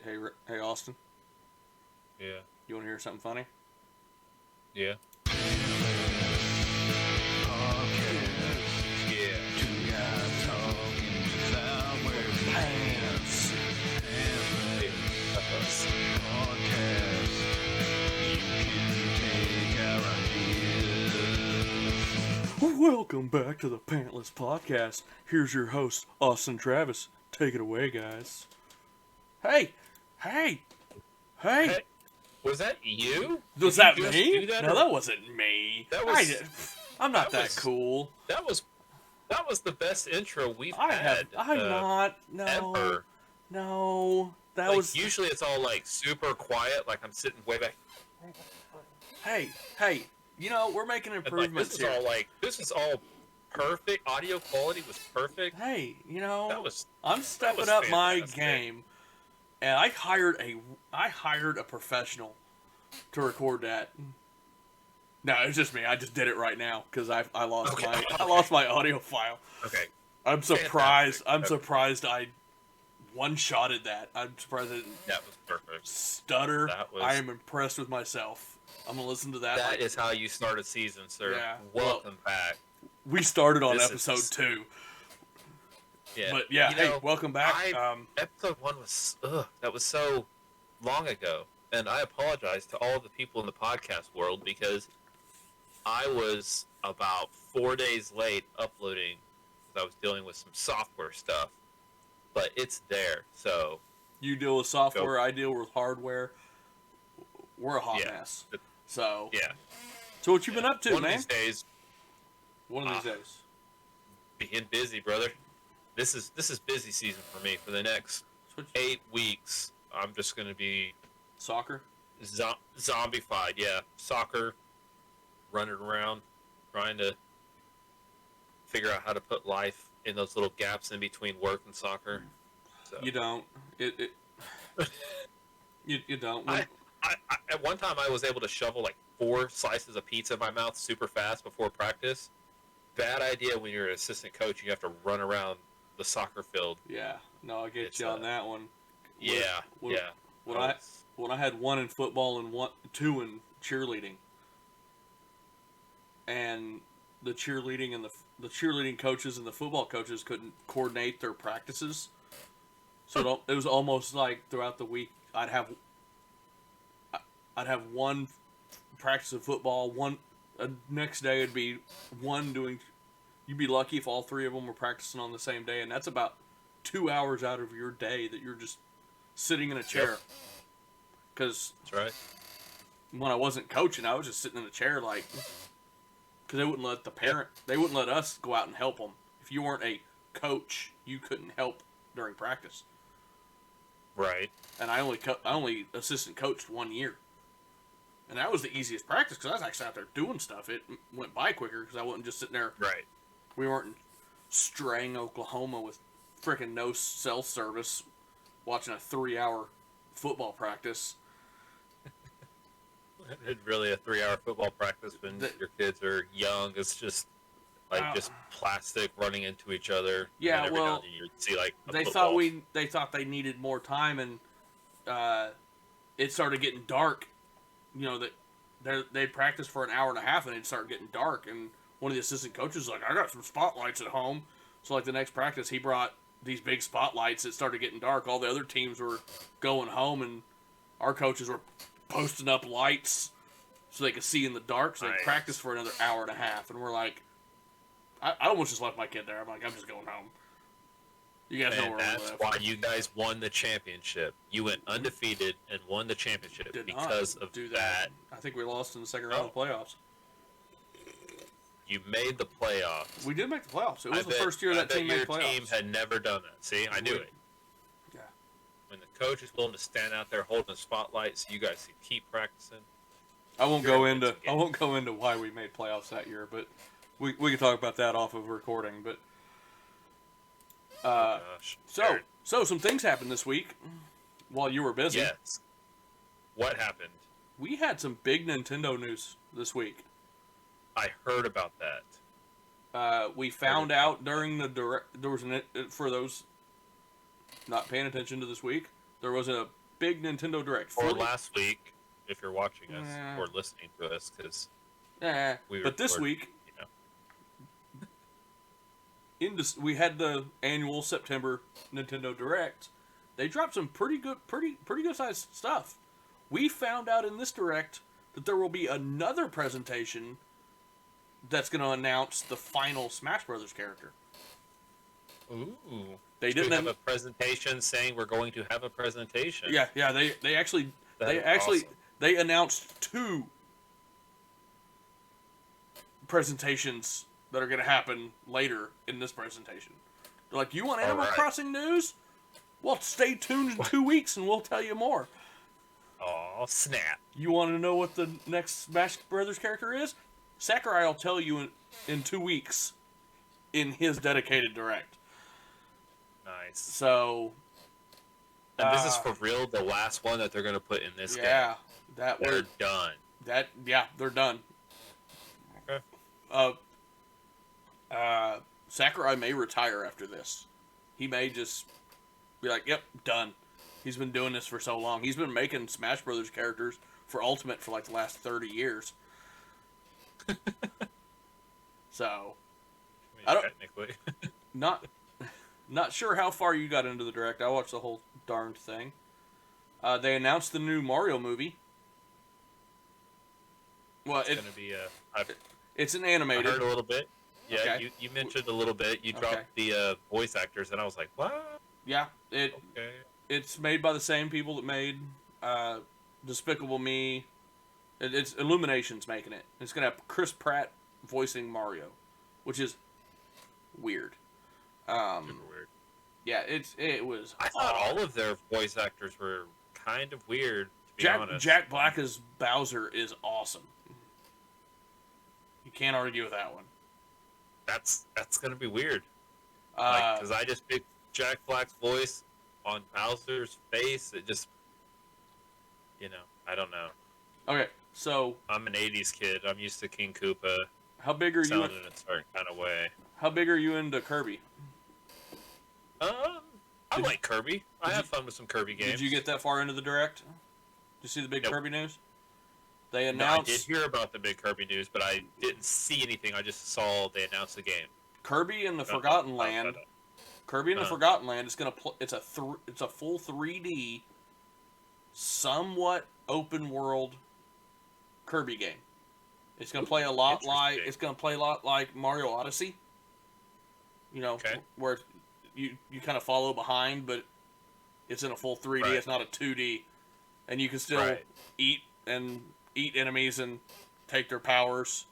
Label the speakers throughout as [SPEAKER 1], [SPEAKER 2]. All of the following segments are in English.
[SPEAKER 1] Hey, Austin.
[SPEAKER 2] Yeah.
[SPEAKER 1] You want to hear something funny?
[SPEAKER 2] Yeah.
[SPEAKER 1] Welcome back to the Pantless podcast. Here's your host, Austin Travis. Take it away, guys. Hey!
[SPEAKER 2] Hey, was that you?
[SPEAKER 1] Was
[SPEAKER 2] Did
[SPEAKER 1] that
[SPEAKER 2] you just
[SPEAKER 1] me?
[SPEAKER 2] do that,
[SPEAKER 1] No,
[SPEAKER 2] or-
[SPEAKER 1] that wasn't me.
[SPEAKER 2] That was-
[SPEAKER 1] I'm not
[SPEAKER 2] that
[SPEAKER 1] that
[SPEAKER 2] was-
[SPEAKER 1] cool.
[SPEAKER 2] That was the best intro we've
[SPEAKER 1] I'm
[SPEAKER 2] had.
[SPEAKER 1] not. No.
[SPEAKER 2] Ever.
[SPEAKER 1] No. That
[SPEAKER 2] Like,
[SPEAKER 1] was.
[SPEAKER 2] usually it's all like super quiet, like I'm sitting way back.
[SPEAKER 1] Hey! You know, we're making
[SPEAKER 2] And,
[SPEAKER 1] improvements here.
[SPEAKER 2] this is all perfect. Audio quality was perfect.
[SPEAKER 1] Hey, you know,
[SPEAKER 2] That
[SPEAKER 1] I'm stepping
[SPEAKER 2] was
[SPEAKER 1] up my
[SPEAKER 2] fantastic.
[SPEAKER 1] game, and I hired a professional to record that. No, it's just me. I just did it right now because I lost
[SPEAKER 2] Okay.
[SPEAKER 1] I lost my audio file.
[SPEAKER 2] Okay.
[SPEAKER 1] I'm surprised.
[SPEAKER 2] Fantastic.
[SPEAKER 1] I'm surprised I one-shotted that. I'm surprised I didn't
[SPEAKER 2] That was perfect.
[SPEAKER 1] stutter.
[SPEAKER 2] That was-
[SPEAKER 1] I am impressed with myself. I'm gonna listen to that.
[SPEAKER 2] That is how you start a season, sir.
[SPEAKER 1] Yeah.
[SPEAKER 2] Welcome back.
[SPEAKER 1] We started on
[SPEAKER 2] This
[SPEAKER 1] episode
[SPEAKER 2] is-
[SPEAKER 1] 2,
[SPEAKER 2] Yeah.
[SPEAKER 1] but yeah.
[SPEAKER 2] You
[SPEAKER 1] Hey,
[SPEAKER 2] know,
[SPEAKER 1] welcome back.
[SPEAKER 2] Episode 1 was that was so long ago, and I apologize to all the people in the podcast world because I was about 4 days late uploading because I was dealing with some software stuff, but it's there. So
[SPEAKER 1] You deal with software. I deal with hardware. We're a hot
[SPEAKER 2] Yeah.
[SPEAKER 1] mess. So
[SPEAKER 2] yeah,
[SPEAKER 1] So what you been up to,
[SPEAKER 2] one
[SPEAKER 1] man?
[SPEAKER 2] of these days,
[SPEAKER 1] One of these days.
[SPEAKER 2] being busy, brother. This is busy season for me. For the next
[SPEAKER 1] Switch
[SPEAKER 2] 8 weeks, I'm just gonna be
[SPEAKER 1] soccer.
[SPEAKER 2] zombified. Yeah, soccer, running around, trying to figure out how to put life in those little gaps in between work and soccer. So.
[SPEAKER 1] You don't. It you don't.
[SPEAKER 2] I, at one time, I was able to shovel like 4 slices of pizza in my mouth super fast before practice. Bad idea when you're an assistant coach. You have to run around the soccer field.
[SPEAKER 1] Yeah. No, I get
[SPEAKER 2] It's,
[SPEAKER 1] you on that one.
[SPEAKER 2] Yeah, yeah.
[SPEAKER 1] When I had 1 in football and 2 in cheerleading, and the cheerleading coaches and the football coaches couldn't coordinate their practices, so it was almost like throughout the week I'd have 1 practice of football, next day it'd be 1 doing. You'd be lucky if all 3 of them were practicing on the same day, and that's about 2 hours out of your day that you're just sitting in a chair. Because
[SPEAKER 2] That's right.
[SPEAKER 1] when I wasn't coaching, I was just sitting in a chair, like, because they wouldn't let us go out and help them. If you weren't a coach, you couldn't help during practice.
[SPEAKER 2] Right.
[SPEAKER 1] And I only assistant coached 1 year. And that was the easiest practice because I was actually out there doing stuff. It went by quicker because I wasn't just sitting there.
[SPEAKER 2] Right.
[SPEAKER 1] We weren't in Strang, Oklahoma with freaking no cell service watching a 3-hour football practice.
[SPEAKER 2] It's really a 3-hour football practice when your kids are young. It's just like just plastic running into each other.
[SPEAKER 1] Yeah,
[SPEAKER 2] and every
[SPEAKER 1] well,
[SPEAKER 2] now and then you see like a
[SPEAKER 1] they
[SPEAKER 2] football.
[SPEAKER 1] thought they needed more time, and it started getting dark. You know that they practiced for an hour and a half, and it started getting dark. And one of the assistant coaches was like, "I got some spotlights at home." So like the next practice, he brought these big spotlights. It started getting dark. All the other teams were going home, and our coaches were posting up lights so they could see in the dark. So they
[SPEAKER 2] Nice.
[SPEAKER 1] practiced for another hour and a half, and we're like, I almost just left my kid there. I'm like, I'm just going home. You guys know
[SPEAKER 2] And
[SPEAKER 1] where we
[SPEAKER 2] that's
[SPEAKER 1] live.
[SPEAKER 2] why you guys won the championship. You went undefeated and won the championship
[SPEAKER 1] Did
[SPEAKER 2] because
[SPEAKER 1] not
[SPEAKER 2] of
[SPEAKER 1] do
[SPEAKER 2] that.
[SPEAKER 1] I think we lost in the second round of the playoffs.
[SPEAKER 2] You made the playoffs.
[SPEAKER 1] We did make the playoffs. It was the
[SPEAKER 2] bet-
[SPEAKER 1] first year that team made
[SPEAKER 2] your
[SPEAKER 1] playoffs.
[SPEAKER 2] team had never done that. See, I knew it.
[SPEAKER 1] Yeah.
[SPEAKER 2] When the coach is willing to stand out there holding the spotlight, so you guys can keep practicing.
[SPEAKER 1] I won't
[SPEAKER 2] You're
[SPEAKER 1] go
[SPEAKER 2] gonna
[SPEAKER 1] into
[SPEAKER 2] win some
[SPEAKER 1] I won't go into why we made playoffs that year, but we can talk about that off of recording. But
[SPEAKER 2] Gosh.
[SPEAKER 1] so some things happened this week while you were busy.
[SPEAKER 2] Yes. What happened?
[SPEAKER 1] We had some big Nintendo news this week.
[SPEAKER 2] I heard about that.
[SPEAKER 1] We found out during the for those not paying attention to this week, there was a big Nintendo Direct.
[SPEAKER 2] Or last week, if you're watching us or listening to us, because
[SPEAKER 1] but this week, we had the annual September Nintendo Direct. They dropped some pretty good sized stuff. We found out in this Direct that there will be another presentation that's going to announce the final Smash Brothers character.
[SPEAKER 2] Ooh.
[SPEAKER 1] They
[SPEAKER 2] didn't have a presentation saying we're going to have a presentation.
[SPEAKER 1] Yeah. They actually
[SPEAKER 2] awesome.
[SPEAKER 1] they announced 2 presentations that are going to happen later in this presentation. They're like, you want Animal Crossing news? Well, stay tuned in 2 weeks and we'll tell you more.
[SPEAKER 2] Oh, snap.
[SPEAKER 1] You want to know what the next Smash Brothers character is? Sakurai will tell you in 2 weeks in his dedicated Direct.
[SPEAKER 2] Nice.
[SPEAKER 1] So...
[SPEAKER 2] And this is for real the last one that they're going to put in this game?
[SPEAKER 1] Yeah.
[SPEAKER 2] They're done.
[SPEAKER 1] They're done.
[SPEAKER 2] Okay.
[SPEAKER 1] Sakurai may retire after this. He may just be like, yep, done. He's been doing this for so long. He's been making Smash Brothers characters for Ultimate for like the last 30 years. So, I don't
[SPEAKER 2] technically.
[SPEAKER 1] not sure how far you got into the Direct. I watched the whole darned thing. They announced the new Mario movie. Well, it's
[SPEAKER 2] going to be
[SPEAKER 1] it's an animated.
[SPEAKER 2] I heard a little bit. Yeah,
[SPEAKER 1] okay.
[SPEAKER 2] you mentioned a little bit. You dropped the voice actors, and I was like, what?
[SPEAKER 1] Yeah, it's made by the same people that made Despicable Me. It's Illumination's making it. It's going to have Chris Pratt voicing Mario, which is weird.
[SPEAKER 2] Super weird.
[SPEAKER 1] Yeah, it was.
[SPEAKER 2] I thought all of their voice actors were kind of weird, to be honest.
[SPEAKER 1] Jack Black as Bowser is awesome. You can't argue with that one.
[SPEAKER 2] That's going to be weird. Because I just picked Jack Black's voice on Bowser's face. It just, I don't know.
[SPEAKER 1] Okay, so
[SPEAKER 2] I'm an '80s kid. I'm used to King Koopa.
[SPEAKER 1] How big are you?
[SPEAKER 2] Sounding in a certain kind of way.
[SPEAKER 1] How big are you into Kirby?
[SPEAKER 2] I like Kirby. I have fun with some Kirby games.
[SPEAKER 1] Did you get that far into the Direct? Did you see the big Kirby news? They announced.
[SPEAKER 2] No, I did hear about the big Kirby news, but I didn't see anything. I just saw they announced the game.
[SPEAKER 1] Kirby in the Forgotten Land. Kirby in the Forgotten Land is gonna it's a full 3D, somewhat open world Kirby game. It's gonna play a lot like Mario Odyssey. Where you kind of follow behind, but it's in a full 3D. Right. It's not a 2D, and you can still eat enemies and take their powers.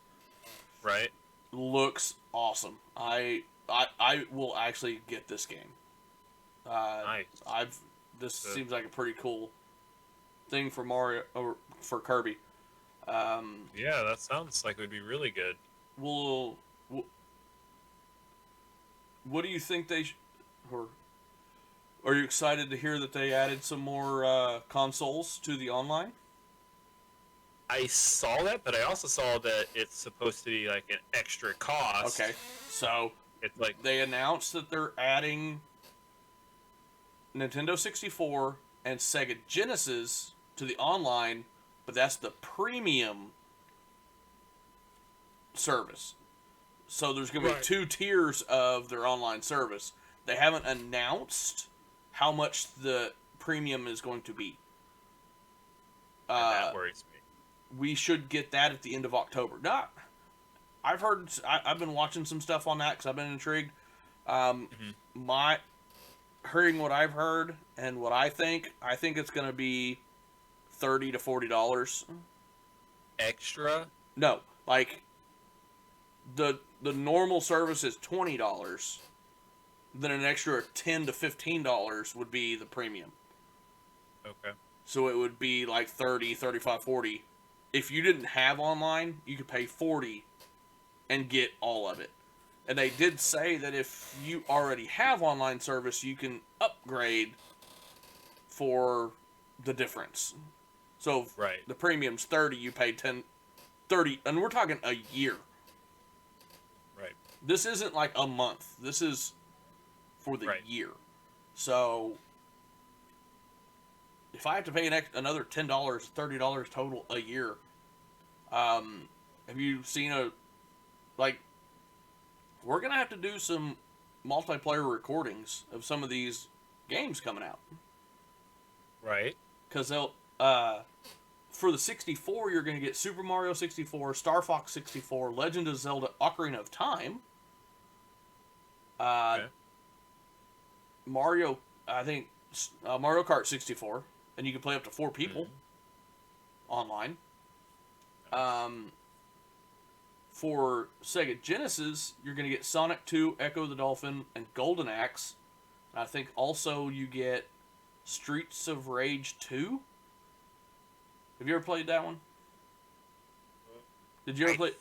[SPEAKER 2] Right.
[SPEAKER 1] Looks awesome. I will actually get this game.
[SPEAKER 2] Nice.
[SPEAKER 1] This seems like a pretty cool thing for Mario or for Kirby.
[SPEAKER 2] Yeah, that sounds like it would be really good.
[SPEAKER 1] What do you think or are you excited to hear that they added some more consoles to the online?
[SPEAKER 2] I saw that, but I also saw that it's supposed to be like an extra cost.
[SPEAKER 1] Okay, so
[SPEAKER 2] it's like
[SPEAKER 1] they announced that they're adding Nintendo 64 and Sega Genesis to the online, but that's the premium service. So there's going to be 2 tiers of their online service. They haven't announced how much the premium is going to be.
[SPEAKER 2] That worries me.
[SPEAKER 1] We should get that at the end of October. I've been watching some stuff on that because I've been intrigued. Hearing what I've heard and what I think it's going to be $30 to $40
[SPEAKER 2] extra.
[SPEAKER 1] No, like the normal service is $20. Then an extra $10 to $15 would be the premium.
[SPEAKER 2] Okay.
[SPEAKER 1] So it would be like 30, 35, 40. If you didn't have online, you could pay $40 and get all of it. And they did say that if you already have online service, you can upgrade for the difference. So if the premium's $30, you pay $30, and we're talking a year.
[SPEAKER 2] Right.
[SPEAKER 1] This isn't like a month. This is for the year. So if I have to pay another $10, $30 total a year, have you seen like, we're going to have to do some multiplayer recordings of some of these games coming out.
[SPEAKER 2] Right.
[SPEAKER 1] Because they'll, for the 64, you're going to get Super Mario 64, Star Fox 64, Legend of Zelda Ocarina of Time,
[SPEAKER 2] Okay.
[SPEAKER 1] Mario, I think, Mario Kart 64, and you can play up to 4 people online. For Sega Genesis, you're going to get Sonic 2, Echo the Dolphin, and Golden Axe. And I think also you get Streets of Rage 2. Have you ever played that one? Did you ever play?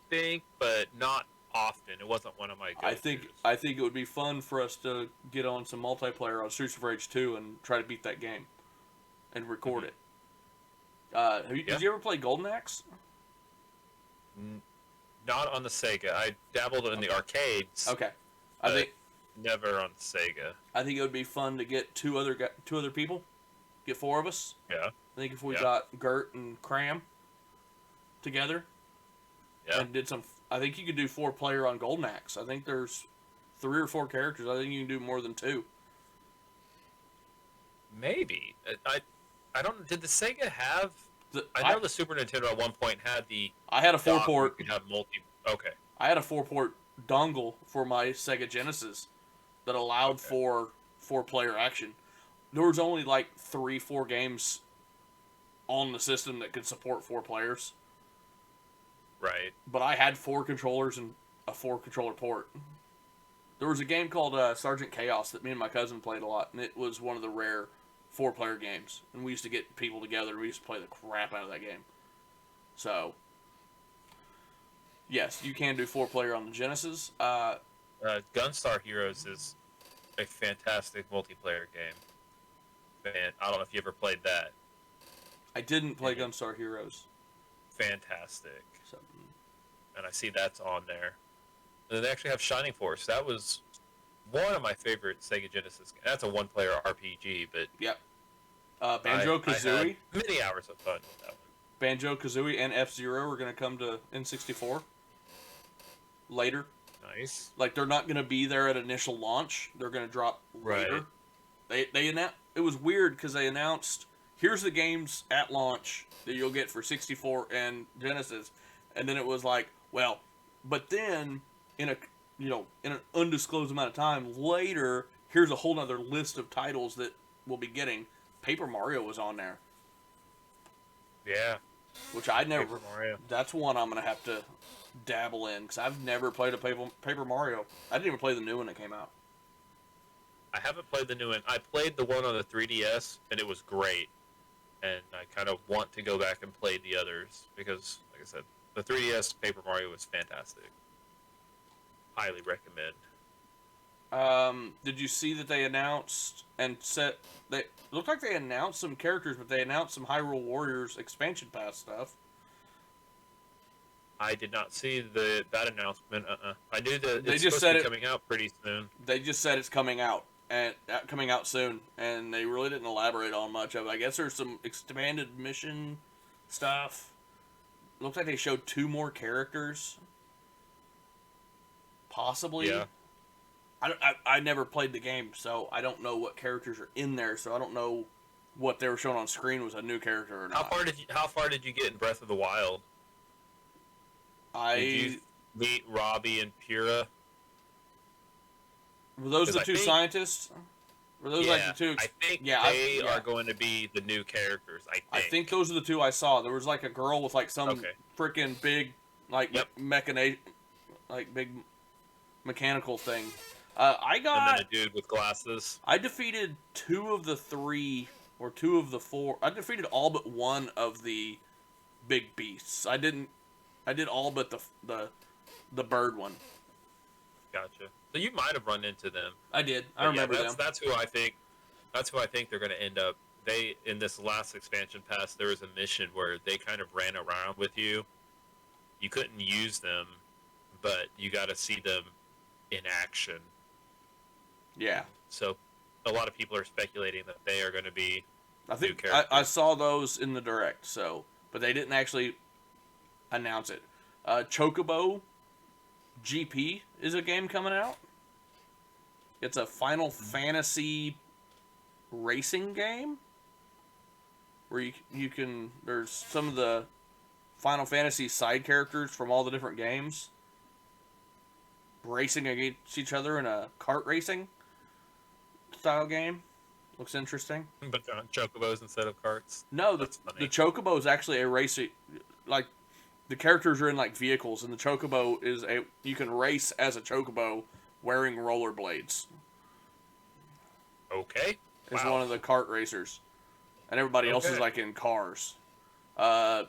[SPEAKER 2] Think, but not often. It wasn't one of my go-tos.
[SPEAKER 1] I think it would be fun for us to get on some multiplayer on Streets of Rage 2 and try to beat that game and record it. Did you ever play Golden Axe?
[SPEAKER 2] Not on the Sega. I dabbled in the arcades.
[SPEAKER 1] Okay, I think
[SPEAKER 2] never on Sega.
[SPEAKER 1] I think it would be fun to get two other people, get 4 of us.
[SPEAKER 2] Yeah.
[SPEAKER 1] I think if we got Gert and Cram together, and did some, I think you could do 4-player on Golden Axe. I think there's 3 or 4 characters. I think you can do more than 2.
[SPEAKER 2] Maybe. I don't. Did the Sega have? I know the Super Nintendo at one point had the.
[SPEAKER 1] I had a 4-port.
[SPEAKER 2] You could have multi. Okay.
[SPEAKER 1] I had a 4-port dongle for my Sega Genesis that allowed for 4-player action. There was only like 3-4 games on the system that could support 4 players.
[SPEAKER 2] Right.
[SPEAKER 1] But I had 4 controllers and a 4-controller port. There was a game called Sergeant Chaos that me and my cousin played a lot, and it was one of the rare 4-player games. And we used to get people together, and we used to play the crap out of that game. So, yes, you can do 4-player on the Genesis.
[SPEAKER 2] Gunstar Heroes is a fantastic multiplayer game. Man, I don't know if you ever played that.
[SPEAKER 1] I didn't play Gunstar Heroes.
[SPEAKER 2] Fantastic.
[SPEAKER 1] So,
[SPEAKER 2] and I see that's on there. And then they actually have Shining Force. That was one of my favorite Sega Genesis games. That's a 1-player RPG, but...
[SPEAKER 1] Yep. Banjo-Kazooie.
[SPEAKER 2] Many hours of fun with that one.
[SPEAKER 1] Banjo-Kazooie and F-Zero are going to come to N64 later.
[SPEAKER 2] Nice.
[SPEAKER 1] Like, they're not going to be there at initial launch. They're going to drop later. They announced... It was weird because they announced, here's the games at launch that you'll get for 64 and Genesis. And then it was like, well, but then in an undisclosed amount of time later, here's a whole other list of titles that we'll be getting. Paper Mario was on there.
[SPEAKER 2] Yeah.
[SPEAKER 1] Which I'd never.
[SPEAKER 2] Paper Mario.
[SPEAKER 1] That's one I'm gonna have to dabble in because I've never played a Paper Mario. I didn't even play the new one that came out.
[SPEAKER 2] I haven't played the new one. I played the one on the 3DS, and it was great. And I kind of want to go back and play the others because, like I said, the 3DS Paper Mario was fantastic. Highly recommend.
[SPEAKER 1] Did you see that they announced and said they looked like they announced some characters, but they announced some Hyrule Warriors expansion pass stuff.
[SPEAKER 2] I did not see that announcement. I knew that
[SPEAKER 1] they
[SPEAKER 2] it's
[SPEAKER 1] just
[SPEAKER 2] supposed
[SPEAKER 1] said
[SPEAKER 2] to be coming out pretty soon.
[SPEAKER 1] They just said it's coming out and coming out soon, and they really didn't elaborate on much of it. I guess there's some expanded mission stuff. Looks like they showed 2 more characters. Possibly.
[SPEAKER 2] Yeah.
[SPEAKER 1] I never played the game, so I don't know what characters are in there. So I don't know what they were showing on screen was a new character or not.
[SPEAKER 2] How far did you get in Breath of the Wild? Did you meet Robbie and Pyrrha?
[SPEAKER 1] Were those the 2 scientists? Were those like the 2?
[SPEAKER 2] I think they are going to be the new characters. I think
[SPEAKER 1] those are the 2 I saw. There was like a girl with like some freaking big like big mechanical thing. And
[SPEAKER 2] then a dude with glasses.
[SPEAKER 1] I defeated 2 of the 3 or 2 of the 4. I defeated all but 1 of the big beasts. I did all but the bird one.
[SPEAKER 2] Gotcha. So you might have run into them.
[SPEAKER 1] I did. I remember them.
[SPEAKER 2] That's who I think. That's who I think they're going to end up. In this last expansion pass, there was a mission where they kind of ran around with you. You couldn't use them, but you got to see them in action.
[SPEAKER 1] Yeah.
[SPEAKER 2] So a lot of people are speculating that they are going to be
[SPEAKER 1] I
[SPEAKER 2] new
[SPEAKER 1] think I
[SPEAKER 2] characters.
[SPEAKER 1] saw those in the direct, but they didn't actually announce it. Chocobo GP is a game coming out. It's a Final Fantasy racing game where you can there's some of the Final Fantasy side characters from all the different games racing against each other in a kart racing style game. Looks interesting.
[SPEAKER 2] But they're on chocobos instead of carts.
[SPEAKER 1] No,
[SPEAKER 2] That's
[SPEAKER 1] the
[SPEAKER 2] funny.
[SPEAKER 1] Chocobo is actually a racing, like the characters are in like vehicles, and the Chocobo is you can race as a Chocobo wearing rollerblades.
[SPEAKER 2] Okay.
[SPEAKER 1] Is
[SPEAKER 2] Wow.
[SPEAKER 1] one of the kart racers, and everybody else is
[SPEAKER 2] Okay.
[SPEAKER 1] like in cars. Uh,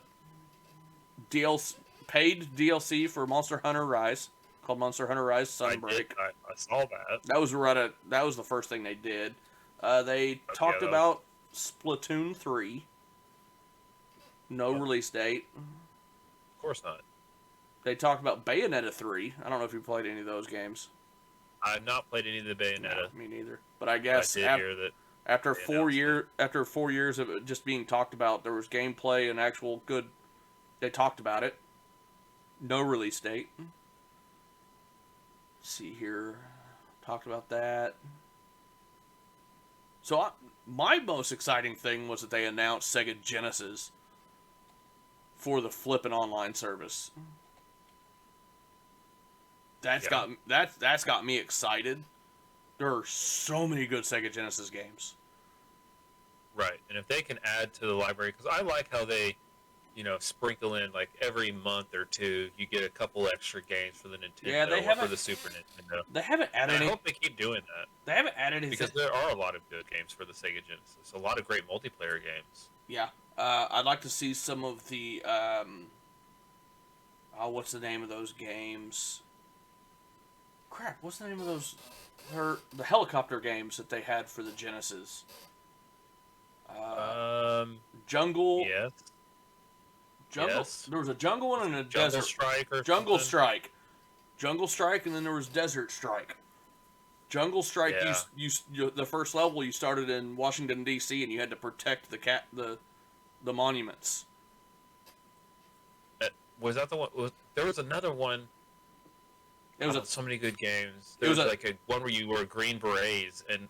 [SPEAKER 1] DLC paid DLC for Monster Hunter Rise called Monster Hunter Rise Sunbreak.
[SPEAKER 2] I saw that.
[SPEAKER 1] That was the first thing they did. They
[SPEAKER 2] Yeah,
[SPEAKER 1] talked
[SPEAKER 2] that was,
[SPEAKER 1] about Splatoon 3. No release date.
[SPEAKER 2] of course not.
[SPEAKER 1] They talked about Bayonetta 3. I don't know if you played any of those games.
[SPEAKER 2] I've not played any of the Bayonetta.
[SPEAKER 1] No, me neither. But I
[SPEAKER 2] But
[SPEAKER 1] guess
[SPEAKER 2] I did hear that
[SPEAKER 1] after
[SPEAKER 2] they
[SPEAKER 1] 4 years of it just being talked about, there was gameplay and actual good. They talked about it. No release date. Let's see here. Talked about that. So my most exciting thing was that they announced Sega Genesis for the flippin' online service. That's got me excited. There are so many good Sega Genesis games.
[SPEAKER 2] Right, and if they can add to the library, because I like how they, sprinkle in like every month or two, you get a couple extra games for the Nintendo or for the Super Nintendo.
[SPEAKER 1] They haven't added
[SPEAKER 2] And I hope they keep doing that.
[SPEAKER 1] They haven't added anything.
[SPEAKER 2] Because there are a lot of good games for the Sega Genesis. A lot of great multiplayer games.
[SPEAKER 1] Yeah. I'd like to see some of the what's the name of those games? Crap, what's the name of those? The helicopter games that they had for the Genesis. Jungle.
[SPEAKER 2] Yes.
[SPEAKER 1] Jungle.
[SPEAKER 2] Yes.
[SPEAKER 1] There was a jungle one and a
[SPEAKER 2] Jungle
[SPEAKER 1] desert.
[SPEAKER 2] Strike or
[SPEAKER 1] Jungle
[SPEAKER 2] something?
[SPEAKER 1] Strike. Jungle Strike, and then there was Desert Strike. Jungle Strike.
[SPEAKER 2] Yeah.
[SPEAKER 1] You the first level you started in Washington D.C. and you had to protect the monuments.
[SPEAKER 2] Was that the one? There was another one.
[SPEAKER 1] It was
[SPEAKER 2] so many good games. There was like a one where you were Green Berets, and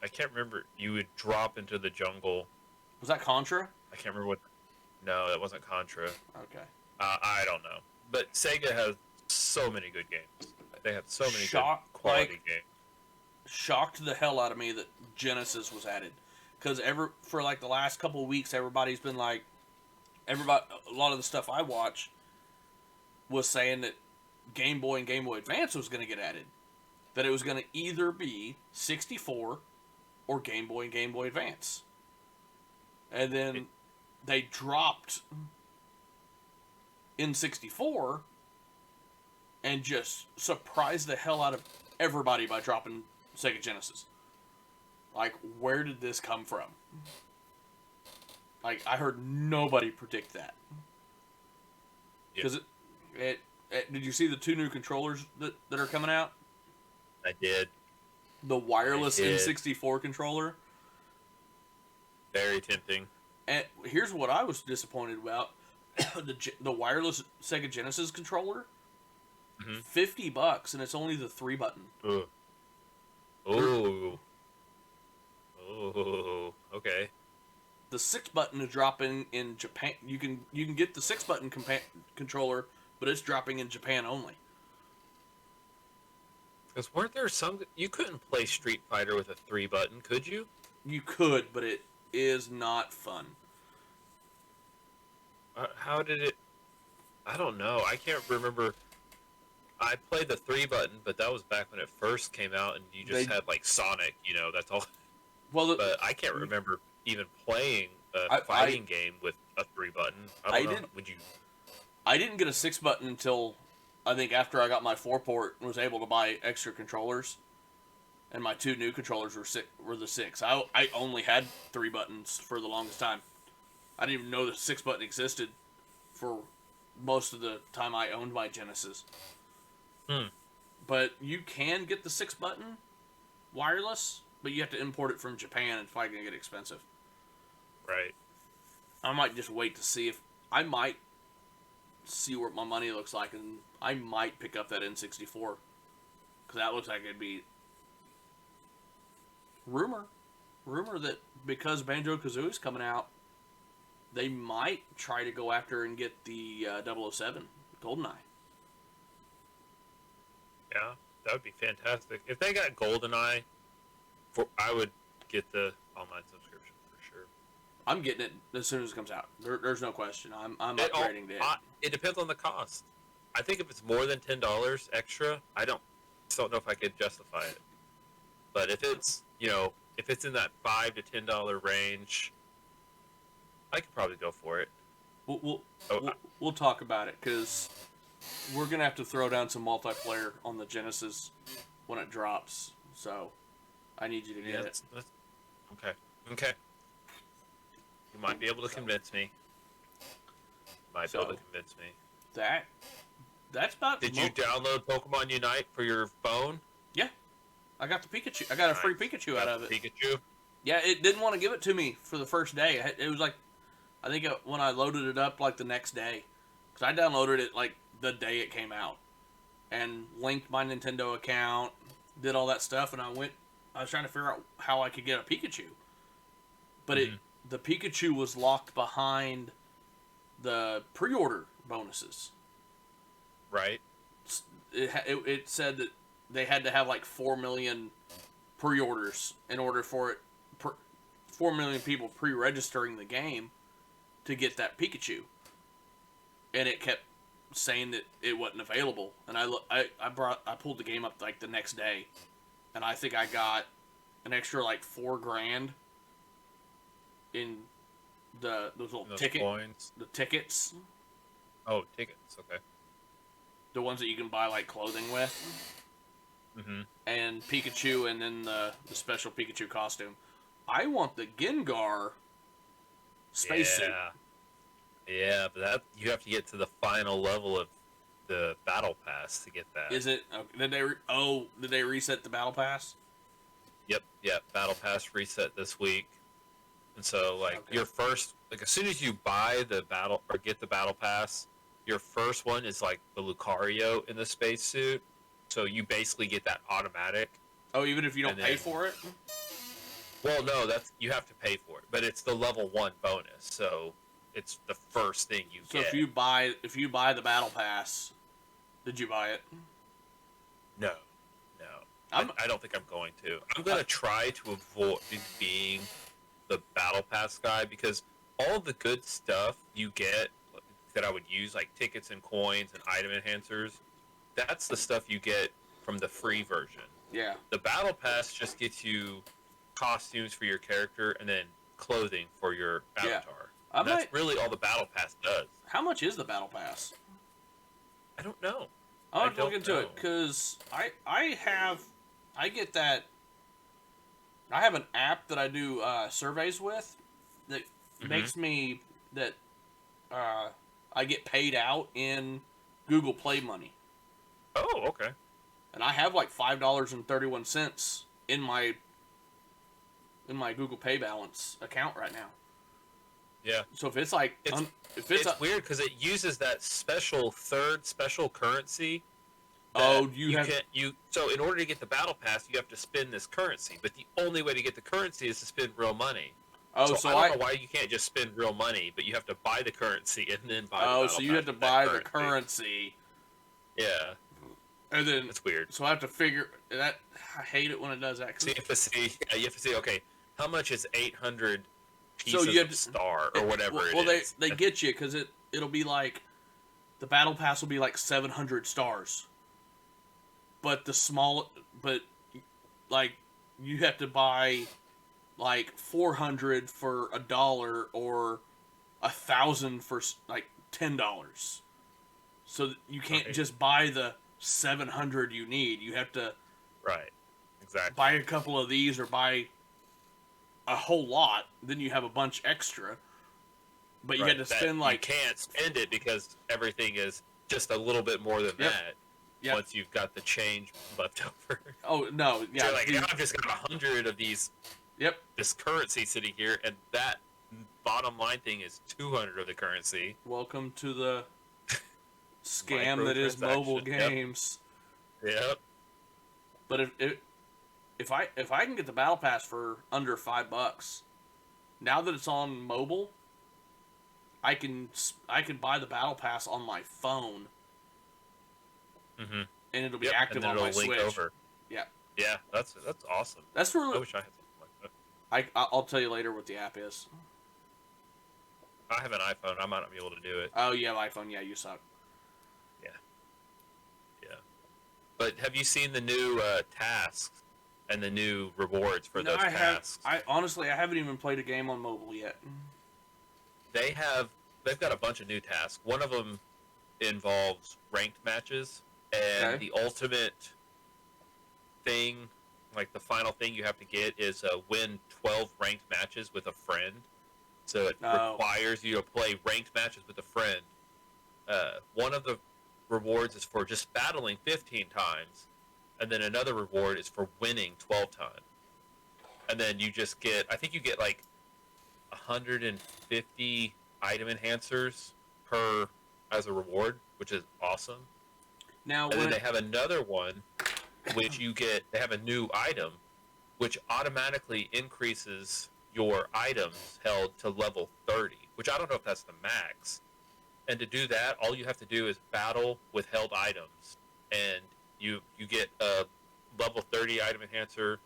[SPEAKER 2] I can't remember. You would drop into the jungle.
[SPEAKER 1] Was that Contra?
[SPEAKER 2] I can't remember what. No, that wasn't Contra.
[SPEAKER 1] Okay.
[SPEAKER 2] I don't know. But Sega has so many good games. They have so many good quality games.
[SPEAKER 1] Shocked the hell out of me that Genesis was added, because for like the last couple of weeks, everybody's been like, a lot of the stuff I watch was saying that Game Boy and Game Boy Advance was going to get added, that it was going to either be 64 or Game Boy and Game Boy Advance, and then they dropped N64 and just surprised the hell out of everybody by dropping Sega Genesis. Like, where did this come from? Like, I heard nobody predict that. Because did you see the two new controllers that are coming out?
[SPEAKER 2] I did.
[SPEAKER 1] The wireless N64 controller.
[SPEAKER 2] Very tempting.
[SPEAKER 1] And here's what I was disappointed about: the wireless Sega Genesis controller, $50, and it's only the 3-button.
[SPEAKER 2] Oh, okay.
[SPEAKER 1] The 6-button is dropping in Japan. You can get the 6-button controller, but it's dropping in Japan only.
[SPEAKER 2] Because weren't there some you couldn't play Street Fighter with a 3-button, could you?
[SPEAKER 1] You could, but it is not fun.
[SPEAKER 2] How did it? I don't know. I can't remember. I played the 3-button, but that was back when it first came out, and you just had like Sonic. That's all.
[SPEAKER 1] Well,
[SPEAKER 2] but I can't remember even playing a fighting game with a 3-button. I don't know. Would you?
[SPEAKER 1] I didn't get a 6-button until I think after I got my 4-port and was able to buy extra controllers, and my two new controllers were the 6. I only had 3 buttons for the longest time. I didn't even know the 6-button existed for most of the time I owned my Genesis. But you can get the 6-button wireless, but you have to import it from Japan. It's probably going to get expensive.
[SPEAKER 2] Right.
[SPEAKER 1] I might just wait to see if I might see what my money looks like, and I might pick up that N64 because that looks like it'd be rumor that because Banjo-Kazooie's coming out, they might try to go after and get the 007 GoldenEye.
[SPEAKER 2] Yeah, that would be fantastic. If they got GoldenEye, I would get the online subscription for sure.
[SPEAKER 1] I'm getting it as soon as it comes out. There's no question. I'm upgrading to it.
[SPEAKER 2] It depends on the cost. I think if it's more than $10 extra, I don't know if I could justify it. But if it's if it's in that $5 to $10 range, I could probably go for it.
[SPEAKER 1] We'll talk about it because we're gonna have to throw down some multiplayer on the Genesis when it drops. So I need you to get it.
[SPEAKER 2] Okay. You might be able to convince me.
[SPEAKER 1] That's about.
[SPEAKER 2] Did you download Pokemon Unite for your phone?
[SPEAKER 1] Yeah, I got the Pikachu. I got a free Pikachu out of it.
[SPEAKER 2] Pikachu?
[SPEAKER 1] Yeah, it didn't want to give it to me for the first day. It was like, I think when I loaded it up like the next day, because I downloaded it like the day it came out, and linked my Nintendo account, did all that stuff, and I was trying to figure out how I could get a Pikachu, but the Pikachu was locked behind the pre-order bonuses.
[SPEAKER 2] Right.
[SPEAKER 1] It said that they had to have like 4 million pre-orders in order for it, 4 million people pre-registering the game to get that Pikachu. And it kept saying that it wasn't available. And I pulled the game up like the next day, and I think I got an extra like $4,000 in those little
[SPEAKER 2] coins.
[SPEAKER 1] The tickets.
[SPEAKER 2] Oh, tickets. Okay.
[SPEAKER 1] The ones that you can buy like clothing with.
[SPEAKER 2] Mm-hmm.
[SPEAKER 1] And Pikachu, and then the special Pikachu costume. I want the Gengar spacesuit.
[SPEAKER 2] Yeah, but that you have to get to the final level of the Battle Pass to get that.
[SPEAKER 1] Is it? Did they reset the Battle Pass?
[SPEAKER 2] Yep. Battle Pass reset this week, and so your first, as soon as you buy the battle or get the Battle Pass, your first one is like the Lucario in the spacesuit. So you basically get that automatic.
[SPEAKER 1] Oh, even if you don't pay for it?
[SPEAKER 2] Well, no, you have to pay for it, but it's the level 1 bonus, so it's the first thing you get.
[SPEAKER 1] So if you buy the Battle Pass, did you buy it?
[SPEAKER 2] No. I don't think I'm going to. I'm going to try to avoid being the Battle Pass guy because all the good stuff you get that I would use, like tickets and coins and item enhancers, that's the stuff you get from the free version.
[SPEAKER 1] Yeah.
[SPEAKER 2] The Battle Pass just gets you costumes for your character and then clothing for your avatar. Yeah. That's really all the Battle Pass does. How
[SPEAKER 1] much is the Battle Pass?
[SPEAKER 2] I don't know.
[SPEAKER 1] I'll have to look into it because I get that. I have an app that I do surveys with that makes me that I get paid out in Google Play money.
[SPEAKER 2] Oh, okay.
[SPEAKER 1] And I have like $5.31 in my Google Pay balance account right now.
[SPEAKER 2] Yeah.
[SPEAKER 1] So if it's like
[SPEAKER 2] it's weird because it uses that special currency.
[SPEAKER 1] So
[SPEAKER 2] in order to get the Battle Pass, you have to spend this currency, but the only way to get the currency is to spend real money.
[SPEAKER 1] Oh,
[SPEAKER 2] so I don't know why you can't just spend real money, but you have to buy the currency and then buy.
[SPEAKER 1] Oh, so you have to buy the currency.
[SPEAKER 2] Yeah.
[SPEAKER 1] And then
[SPEAKER 2] it's weird.
[SPEAKER 1] So I have to figure that. I hate it when it does that.
[SPEAKER 2] So you have to see. Okay, how much is 800 pieces of star or whatever it is?
[SPEAKER 1] Well, they get you because it'll be like the Battle Pass will be like 700 stars, but you have to buy like 400 for $1 or 1,000 for like $10. So you can't just buy the 700 you need. You have to buy a couple of these or buy a whole lot. Then you have a bunch extra. But you had to spend
[SPEAKER 2] you can't spend it because everything is just a little bit more than that. Yep. Once you've got the change left over.
[SPEAKER 1] Oh no! Yeah,
[SPEAKER 2] so I've just got 100 of these.
[SPEAKER 1] Yep.
[SPEAKER 2] This currency sitting here, and that bottom line thing is 200 of the currency.
[SPEAKER 1] Welcome to the scam that is mobile games.
[SPEAKER 2] Yep.
[SPEAKER 1] But if I can get the battle pass for under $5, now that it's on mobile, I can buy the battle pass on my phone,
[SPEAKER 2] Mm-hmm.
[SPEAKER 1] and it'll be active on my Switch. Over. Yeah.
[SPEAKER 2] Yeah, that's awesome.
[SPEAKER 1] That's really.
[SPEAKER 2] I wish I had something like
[SPEAKER 1] that. I'll tell you later what the app is.
[SPEAKER 2] I have an iPhone. I might not be able to do it.
[SPEAKER 1] Oh, you have iPhone. Yeah, you suck.
[SPEAKER 2] Yeah. Yeah. But have you seen the new tasks and the new rewards for those tasks?
[SPEAKER 1] I haven't even played a game on mobile yet.
[SPEAKER 2] They've got a bunch of new tasks. One of them involves ranked matches, and the ultimate thing, like the final thing you have to get is win 12 ranked matches with a friend. So it requires you to play ranked matches with a friend. One of the rewards is for just battling 15 times, and then another reward is for winning 12 times. And then you just get, I think you get like 150 item enhancers as a reward, which is awesome.
[SPEAKER 1] Now,
[SPEAKER 2] and then they have another one, which they have a new item, which automatically increases your items held to level 30, which I don't know if that's the max. And to do that, all you have to do is battle with held items, and you get a level 30 item enhancer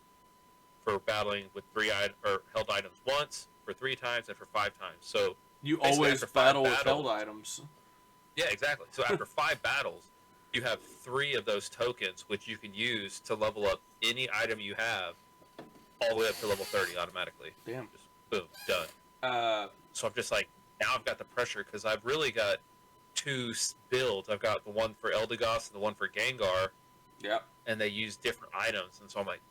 [SPEAKER 2] for battling with held items once, for 3 times, and for 5 times. So
[SPEAKER 1] you always battle with held items.
[SPEAKER 2] Yeah, exactly. So after 5 battles, you have 3 of those tokens, which you can use to level up any item you have all the way up to level 30 automatically.
[SPEAKER 1] Damn.
[SPEAKER 2] Just boom, done. So I'm just like, now I've got the pressure because I've really got 2 builds. I've got the one for Eldegoss and the one for Gengar.
[SPEAKER 1] Yep.
[SPEAKER 2] And they use different items, and so I'm like,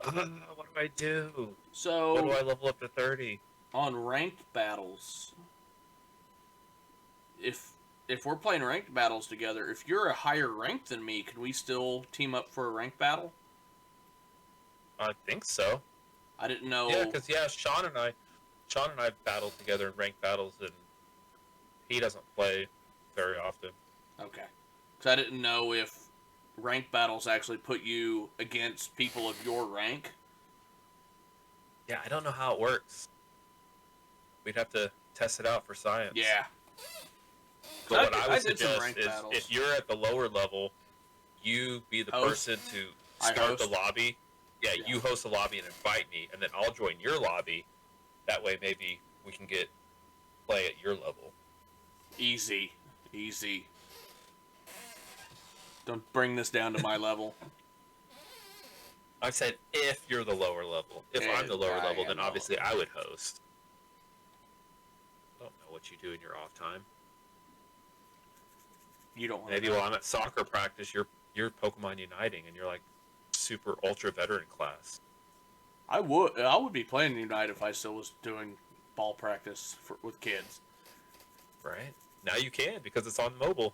[SPEAKER 2] what do I do?
[SPEAKER 1] So
[SPEAKER 2] what do I level up to 30?
[SPEAKER 1] On ranked battles, if we're playing ranked battles together, if you're a higher rank than me, can we still team up for a ranked battle?
[SPEAKER 2] I think so.
[SPEAKER 1] I didn't know.
[SPEAKER 2] Yeah, because Sean and I battled together in ranked battles, and he doesn't play very often.
[SPEAKER 1] Okay, because I didn't know if ranked battles actually put you against people of your rank.
[SPEAKER 2] Yeah, I don't know how it works. We'd have to test it out for science.
[SPEAKER 1] Yeah.
[SPEAKER 2] But what I would suggest is, if you're at the lower level, you be the person to start the lobby. Yeah, you host the lobby and invite me, and then I'll join your lobby. That way, maybe we can play at your level.
[SPEAKER 1] Easy. Don't bring this down to my level.
[SPEAKER 2] I said if you're the lower level. If I'm the lower level, then obviously I would host. I don't know what you do in your off time.
[SPEAKER 1] You don't want
[SPEAKER 2] maybe while I'm at soccer practice, you're Pokemon Uniting, and you're like super ultra veteran class.
[SPEAKER 1] I would be playing Unite if I still was doing ball practice with kids.
[SPEAKER 2] Right? Now you can, because it's on mobile.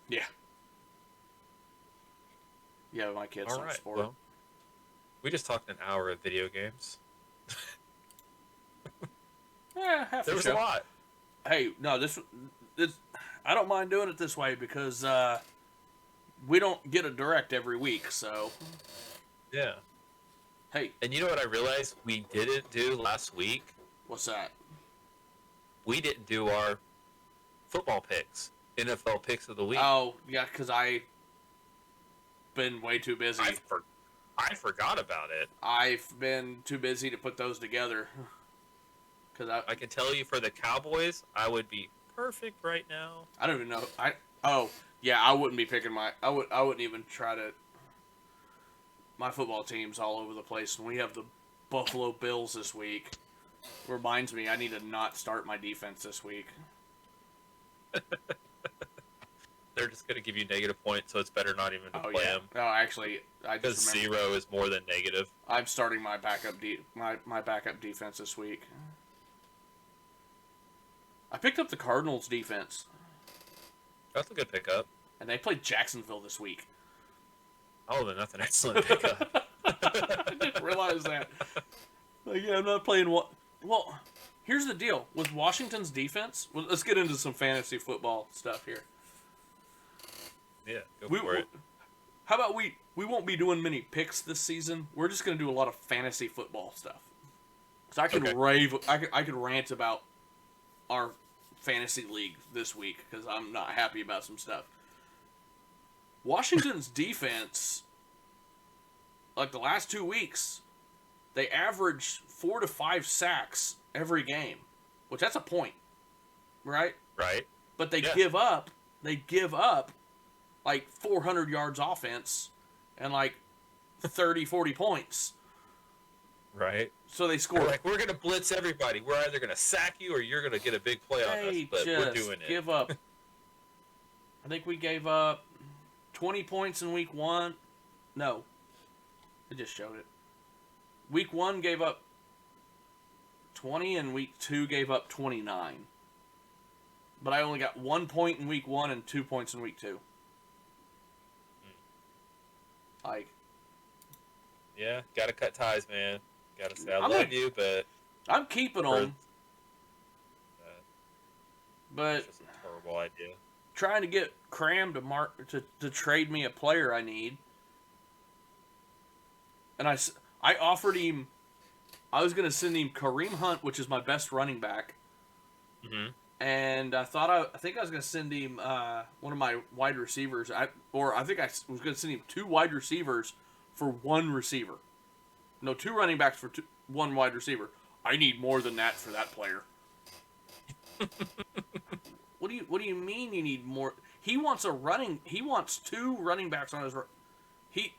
[SPEAKER 1] Yeah. Yeah, my kids don't sport. Well,
[SPEAKER 2] we just talked an hour of video games.
[SPEAKER 1] Yeah, half
[SPEAKER 2] there was a lot.
[SPEAKER 1] Hey, no, this I don't mind doing it this way because we don't get a direct every week, so.
[SPEAKER 2] Yeah.
[SPEAKER 1] Hey.
[SPEAKER 2] And you know what I realized we didn't do last week?
[SPEAKER 1] What's that?
[SPEAKER 2] We didn't do our football picks, NFL picks of the week.
[SPEAKER 1] Oh, yeah, because I've been way too busy.
[SPEAKER 2] I forgot about it.
[SPEAKER 1] I've been too busy to put those together.
[SPEAKER 2] I can tell you, for the Cowboys, I would be perfect right now.
[SPEAKER 1] I don't even know. I wouldn't be picking I wouldn't even try to. My football team's all over the place, and we have the Buffalo Bills this week. Reminds me, I need to not start my defense this week.
[SPEAKER 2] They're just going to give you negative points, so it's better not even to play them.
[SPEAKER 1] No, actually, I just
[SPEAKER 2] remember. Because 0 is more than negative.
[SPEAKER 1] I'm starting my backup my backup defense this week. I picked up the Cardinals defense.
[SPEAKER 2] That's a good pickup.
[SPEAKER 1] And they played Jacksonville this week.
[SPEAKER 2] Oh, then that's an excellent pickup.
[SPEAKER 1] I didn't realize that. Like, yeah, I'm not playing what. Well, Here's the deal with Washington's defense. Well, let's get into some fantasy football stuff here.
[SPEAKER 2] Yeah, go for it.
[SPEAKER 1] How about we won't be doing many picks this season. We're just going to do a lot of fantasy football stuff. So I could rave. I could rant about our fantasy league this week because I'm not happy about some stuff. Washington's defense, like the last 2 weeks, they averaged 4 to 5 sacks every game, which that's a point, right?
[SPEAKER 2] Right.
[SPEAKER 1] But they give up like 400 yards offense and like 30, 40 points.
[SPEAKER 2] Right.
[SPEAKER 1] So they score.
[SPEAKER 2] Like, we're going to blitz everybody. We're either going to sack you or you're going to get a big play on us, but we're doing it.
[SPEAKER 1] Give up. I think we gave up 20 points in week 1. No. It just showed it. Week 1 gave up 20 and week 2 gave up 29. But I only got 1 point in week 1 and 2 points in week 2. Like,
[SPEAKER 2] yeah, gotta cut ties, man. Gotta say I love you, but
[SPEAKER 1] I'm keeping them. But
[SPEAKER 2] it's just a terrible idea.
[SPEAKER 1] Trying to get Cram to trade me a player I need, and I offered him. I was gonna send him Kareem Hunt, which is my best running back.
[SPEAKER 2] Mm-hmm.
[SPEAKER 1] And I think I was going to send him one of my wide receivers. I think I was going to send him 2 wide receivers for 1 receiver. No, 2 running backs for 1 wide receiver. I need more than that for that player. What do you mean you need more? He wants 2 running backs on his.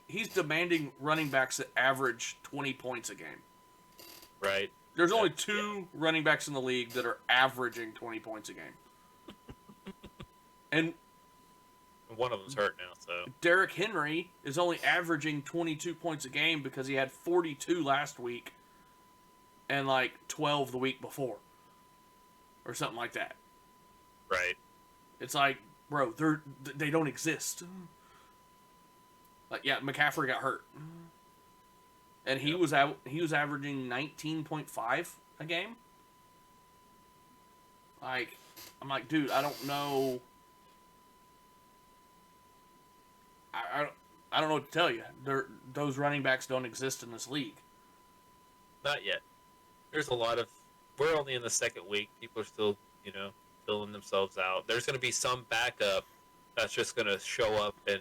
[SPEAKER 1] He's demanding running backs that average 20 points a game.
[SPEAKER 2] Right.
[SPEAKER 1] There's only 2 running backs in the league that are averaging 20 points a game. And
[SPEAKER 2] one of them's hurt now, so.
[SPEAKER 1] Derrick Henry is only averaging 22 points a game because he had 42 last week and like 12 the week before. Or something like that.
[SPEAKER 2] Right.
[SPEAKER 1] It's like, bro, they don't exist. Like, yeah, McCaffrey got hurt. And he was averaging 19.5 a game. Like, I'm like, dude, I don't know. I don't know what to tell you. Those running backs don't exist in this league.
[SPEAKER 2] Not yet. There's a lot of. We're only in the second week. People are still, filling themselves out. There's going to be some backup that's just going to show up and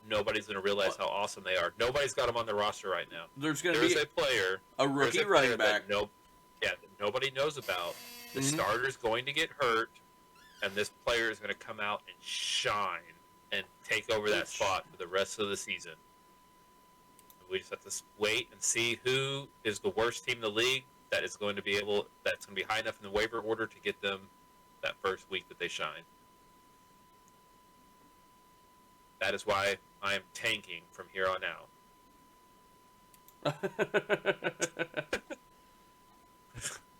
[SPEAKER 2] nobody's going to realize how awesome they are. Nobody's got them on the roster right now.
[SPEAKER 1] There's going to be
[SPEAKER 2] a player,
[SPEAKER 1] a rookie running back.
[SPEAKER 2] That nobody knows about. The starter's going to get hurt, and this player is going to come out and shine and take over that spot for the rest of the season. We just have to wait and see who is the worst team in the league that's going to be high enough in the waiver order to get them that first week that they shine. That is why I am tanking from here on out.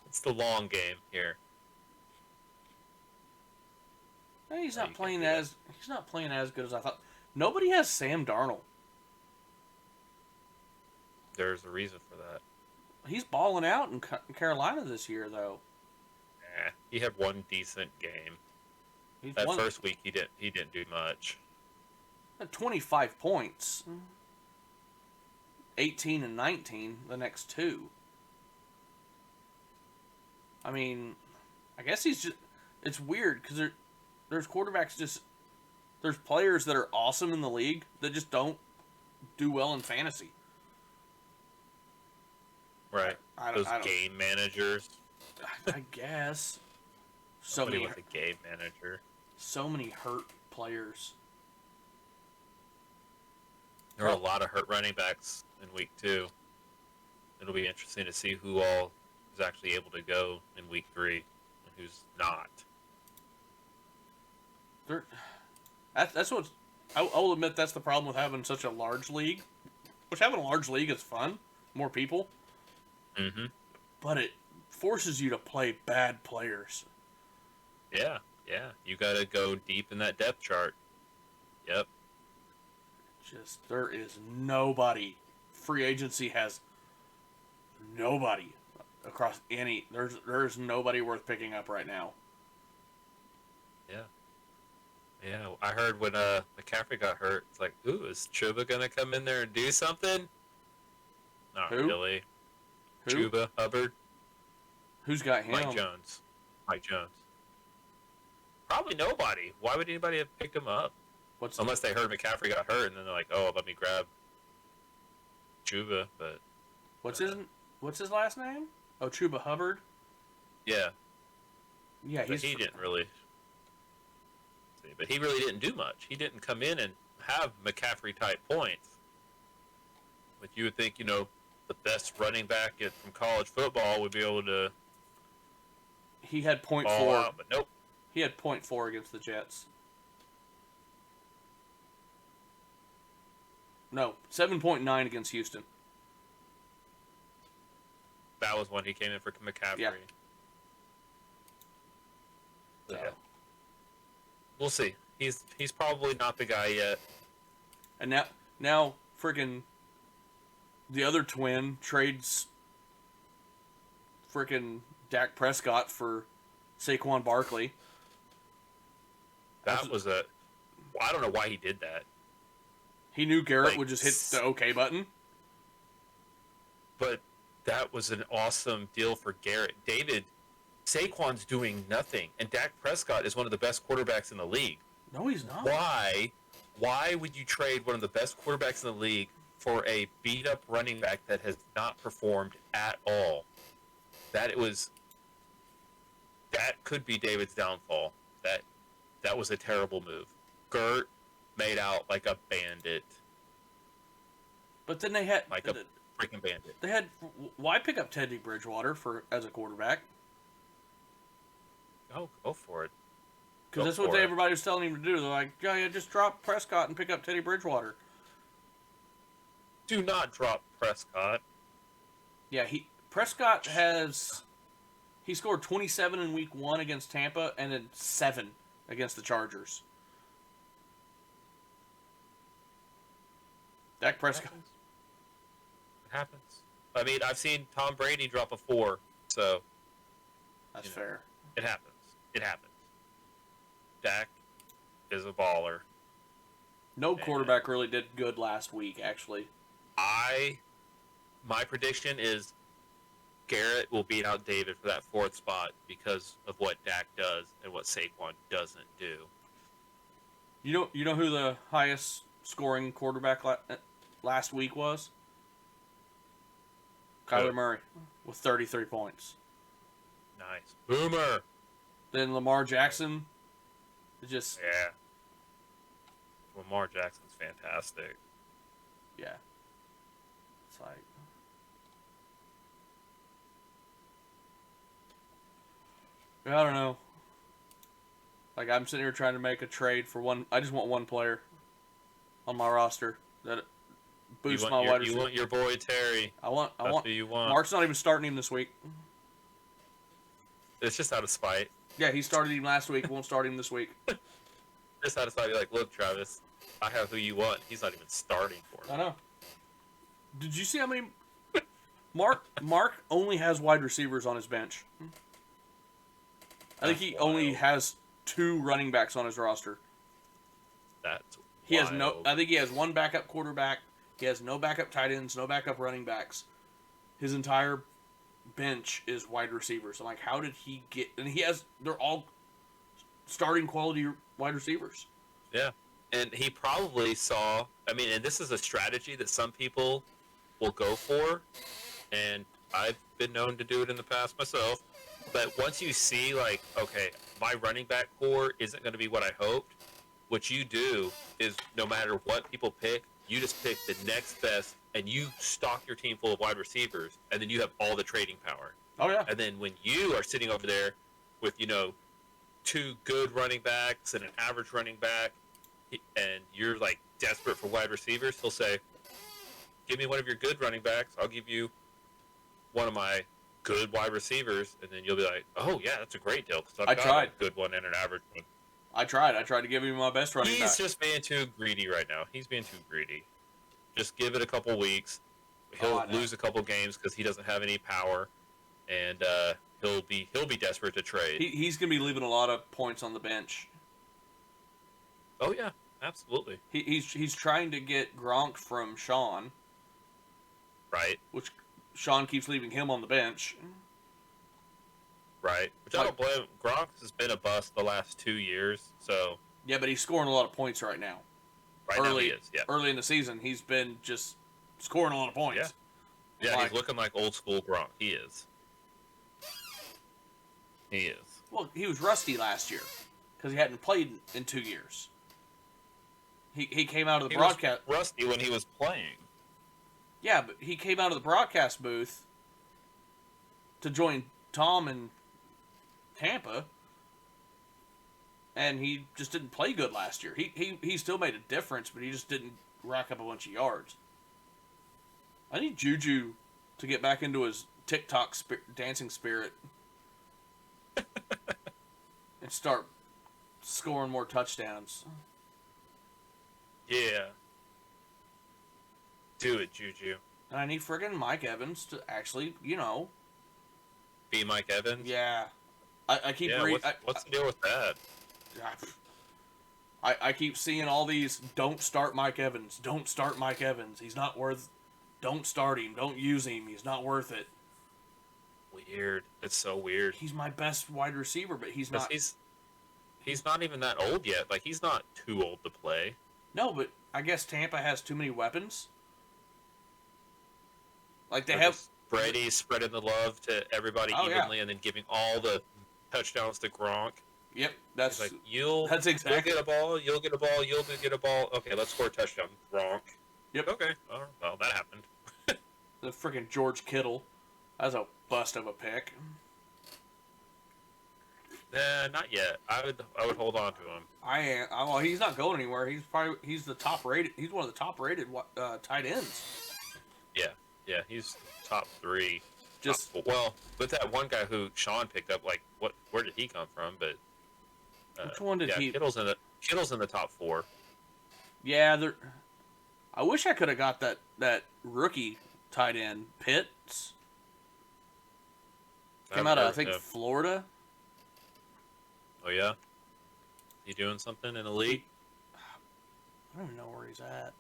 [SPEAKER 2] It's the long game here.
[SPEAKER 1] He's not playing as good as I thought. Nobody has Sam Darnold.
[SPEAKER 2] There's a reason for that.
[SPEAKER 1] He's balling out in Carolina this year, though.
[SPEAKER 2] He had one decent game. First week, he didn't do much.
[SPEAKER 1] 25 points. 18 and 19 the next 2. I mean, I guess he's just... It's weird, because there's quarterbacks there's players that are awesome in the league that just don't do well in fantasy.
[SPEAKER 2] Right. Those game managers.
[SPEAKER 1] I guess.
[SPEAKER 2] Somebody with a game manager.
[SPEAKER 1] So many hurt players.
[SPEAKER 2] There are a lot of hurt running backs in week 2. It'll be interesting to see who all is actually able to go in week 3 and who's not.
[SPEAKER 1] That's what I will admit. That's the problem with having such a large league. Which having a large league is fun, more people.
[SPEAKER 2] Mm-hmm.
[SPEAKER 1] But it forces you to play bad players.
[SPEAKER 2] Yeah. You got to go deep in that depth chart. Yep.
[SPEAKER 1] There is nobody. Free agency has nobody. across any. There's nobody worth picking up right now.
[SPEAKER 2] Yeah. Yeah, I heard when McCaffrey got hurt, it's like, ooh, is Chuba gonna come in there and do something? Not
[SPEAKER 1] Who?
[SPEAKER 2] really.
[SPEAKER 1] Who?
[SPEAKER 2] Chuba Hubbard,
[SPEAKER 1] Who's got him?
[SPEAKER 2] Mike Jones. Mike Jones. Probably nobody. Why would anybody have picked him up? Unless they heard McCaffrey got hurt and then they're like, oh, let me grab Chuba. But
[SPEAKER 1] what's his last name? Oh, Chuba Hubbard.
[SPEAKER 2] yeah,
[SPEAKER 1] Yeah,
[SPEAKER 2] but he didn't really. But he really didn't do much. He didn't come in and have McCaffrey type points. But you would think, the best running back from college football would be able to.
[SPEAKER 1] He had .4,
[SPEAKER 2] out, but nope.
[SPEAKER 1] He had .4 against the Jets. No, 7.9 against Houston.
[SPEAKER 2] That was when he came in for McCaffrey.
[SPEAKER 1] Yeah.
[SPEAKER 2] So, yeah. We'll see. He's probably not the guy yet.
[SPEAKER 1] And now freaking the other twin trades freaking Dak Prescott for Saquon Barkley.
[SPEAKER 2] That was I don't know why he did that.
[SPEAKER 1] He knew Garrett would just hit the OK button.
[SPEAKER 2] But that was an awesome deal for Garrett. Saquon's doing nothing, and Dak Prescott is one of the best quarterbacks in the league.
[SPEAKER 1] No, he's not.
[SPEAKER 2] Why would you trade one of the best quarterbacks in the league for a beat-up running back that has not performed at all? That could be David's downfall. That was a terrible move. Gert made out like a bandit.
[SPEAKER 1] But then they had
[SPEAKER 2] like a freaking bandit.
[SPEAKER 1] They had why pick up Teddy Bridgewater as a quarterback?
[SPEAKER 2] Go for it.
[SPEAKER 1] Because that's what everybody was telling him to do. They're like, yeah, just drop Prescott and pick up Teddy Bridgewater.
[SPEAKER 2] Do not drop Prescott.
[SPEAKER 1] Yeah, Prescott he scored 27 in week 1 against Tampa and then 7 against the Chargers. Dak Prescott.
[SPEAKER 2] It happens. I mean, I've seen Tom Brady drop a 4, so
[SPEAKER 1] that's fair.
[SPEAKER 2] It happens. Dak is a baller.
[SPEAKER 1] No quarterback really did good last week, actually.
[SPEAKER 2] My prediction is Garrett will beat out David for that 4th spot because of what Dak does and what Saquon doesn't do.
[SPEAKER 1] You know who the highest scoring quarterback last week was? Kyler Murray with 33 points.
[SPEAKER 2] Nice. Boomer.
[SPEAKER 1] Then Lamar Jackson.
[SPEAKER 2] Yeah. Lamar Jackson's fantastic.
[SPEAKER 1] Yeah. It's like I don't know. Like I'm sitting here trying to make a trade for one. I just want one player on my roster that boosts my wide receiver.
[SPEAKER 2] You want your boy Terry.
[SPEAKER 1] I want.
[SPEAKER 2] Who you want.
[SPEAKER 1] Mark's not even starting him this week.
[SPEAKER 2] It's just out of spite.
[SPEAKER 1] Yeah, he started him last week. Won't start him this week.
[SPEAKER 2] Just out of spite. Be like, look, Travis, I have who you want. He's not even starting for me.
[SPEAKER 1] I know. Did you see how many? Mark only has wide receivers on his bench. I think he only has 2 running backs on his roster.
[SPEAKER 2] He
[SPEAKER 1] has no. I think he has 1 backup quarterback. He has no backup tight ends, no backup running backs. His entire bench is wide receivers. I'm like, how did he get? And they're all starting quality wide receivers.
[SPEAKER 2] Yeah, and he probably saw. I mean, and this is a strategy that some people will go for, and I've been known to do it in the past myself. But once you see, like, okay, my running back core isn't going to be what I hoped, what you do is no matter what people pick, you just pick the next best, and you stock your team full of wide receivers, and then you have all the trading power.
[SPEAKER 1] Oh, yeah.
[SPEAKER 2] And then when you are sitting over there with, 2 good running backs and an average running back, and you're, like, desperate for wide receivers, he'll say, give me one of your good running backs, I'll give you one of my good wide receivers, and then you'll be like, oh, yeah, that's a great deal, because I've got a good one and an average one.
[SPEAKER 1] I tried to give him my best running back.
[SPEAKER 2] He's just being too greedy right now. He's being too greedy. Just give it a couple weeks. He'll lose a couple games because he doesn't have any power. and he'll be desperate to trade.
[SPEAKER 1] He's going to be leaving a lot of points on the bench.
[SPEAKER 2] Oh yeah, absolutely.
[SPEAKER 1] He's trying to get Gronk from Sean,
[SPEAKER 2] Right.
[SPEAKER 1] which Sean keeps leaving him on the bench.
[SPEAKER 2] Right. Which I don't blame. Gronk has been a bust the last 2 years, so
[SPEAKER 1] Yeah, but he's scoring a lot of points right now.
[SPEAKER 2] now he is. Yeah.
[SPEAKER 1] Early in the season, he's been just scoring a lot of points.
[SPEAKER 2] Yeah. Yeah, he's looking like old school Gronk. He is. He is.
[SPEAKER 1] Well, he was rusty last year because he hadn't played in 2 years. He came out of the broadcast.
[SPEAKER 2] Was rusty when he was playing.
[SPEAKER 1] Yeah, but he came out of the broadcast booth to join Tom in Tampa, and he just didn't play good last year. He still made a difference, but he just didn't rack up a bunch of yards. I need Juju to get back into his TikTok dancing spirit and start scoring more touchdowns.
[SPEAKER 2] Yeah. Do it, Juju.
[SPEAKER 1] And I need friggin' Mike Evans to actually,
[SPEAKER 2] Be Mike Evans?
[SPEAKER 1] Yeah. I keep reading.
[SPEAKER 2] What's the deal with that?
[SPEAKER 1] I keep seeing all these, don't start Mike Evans. Don't start Mike Evans. He's not worth. Don't start him. Don't use him. He's not worth it.
[SPEAKER 2] Weird. It's so weird.
[SPEAKER 1] He's my best wide receiver, but he's not.
[SPEAKER 2] He's not even that old yet. Like, he's not too old to play.
[SPEAKER 1] No, but I guess Tampa has too many weapons. Like they have
[SPEAKER 2] Brady spreading the love to everybody evenly, and then giving all the touchdowns to Gronk.
[SPEAKER 1] Yep, that's
[SPEAKER 2] like you'll get a ball, you'll get a ball, you'll get a ball. Okay, let's score a touchdown, Gronk.
[SPEAKER 1] Yep.
[SPEAKER 2] Okay. Oh, well, that happened.
[SPEAKER 1] The freaking George Kittle, that's a bust of a pick.
[SPEAKER 2] Nah, not yet. I would hold on to him.
[SPEAKER 1] I am. Well, he's not going anywhere. He's the top rated. He's one of the top rated tight ends.
[SPEAKER 2] Yeah, he's top 3.
[SPEAKER 1] Well,
[SPEAKER 2] with that one guy who Sean picked up, like where did he come from? But
[SPEAKER 1] which one did he?
[SPEAKER 2] Kittle's in the top 4.
[SPEAKER 1] Yeah, I wish I could have got that rookie tight end Pitts. Came out of I think Florida.
[SPEAKER 2] Oh yeah, he doing something in the league?
[SPEAKER 1] I don't even know where he's at.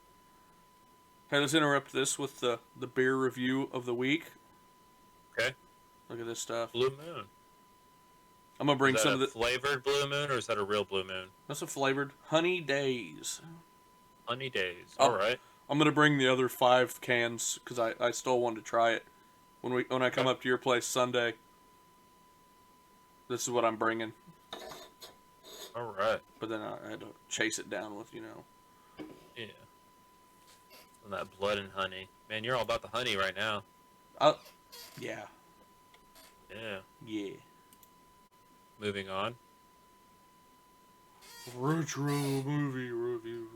[SPEAKER 1] Hey, let's interrupt this with the beer review of the week.
[SPEAKER 2] Okay.
[SPEAKER 1] Look at this stuff.
[SPEAKER 2] Blue Moon.
[SPEAKER 1] I'm gonna bring some of the
[SPEAKER 2] flavored Blue Moon, or is that a real Blue Moon?
[SPEAKER 1] That's a flavored Honey Days.
[SPEAKER 2] Honey Days. All right.
[SPEAKER 1] I'm gonna bring the other 5 cans because I still wanted to try it when I come up to your place Sunday. This is what I'm bringing.
[SPEAKER 2] All right.
[SPEAKER 1] But then I had to chase it down with
[SPEAKER 2] Yeah. And that blood and honey. Man, you're all about the honey right now.
[SPEAKER 1] Yeah.
[SPEAKER 2] Yeah.
[SPEAKER 1] Yeah.
[SPEAKER 2] Moving on.
[SPEAKER 1] Retro movie review.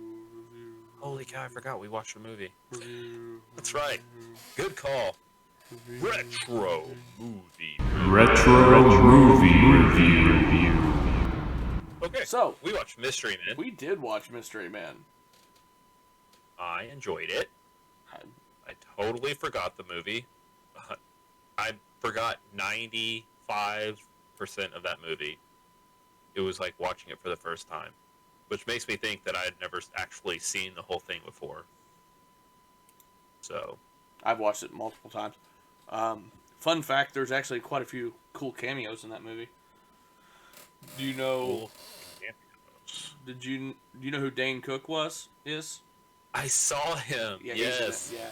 [SPEAKER 2] Holy cow, I forgot we watched a movie.
[SPEAKER 1] Review.
[SPEAKER 2] That's right. Good call. Retro movie.
[SPEAKER 3] Retro movie review.
[SPEAKER 2] Okay,
[SPEAKER 1] so
[SPEAKER 2] we watched Mystery Men.
[SPEAKER 1] We did watch Mystery Men.
[SPEAKER 2] I enjoyed it. I totally forgot the movie. I forgot 95% of that movie. It was like watching it for the first time, which makes me think that I had never actually seen the whole thing before. So,
[SPEAKER 1] I've watched it multiple times. Fun fact: there's actually quite a few cool cameos in that movie. Do you know?
[SPEAKER 2] Cool.
[SPEAKER 1] Do you know who Dane Cook is?
[SPEAKER 2] I saw him.
[SPEAKER 1] Yeah,
[SPEAKER 2] yes.
[SPEAKER 1] Yeah.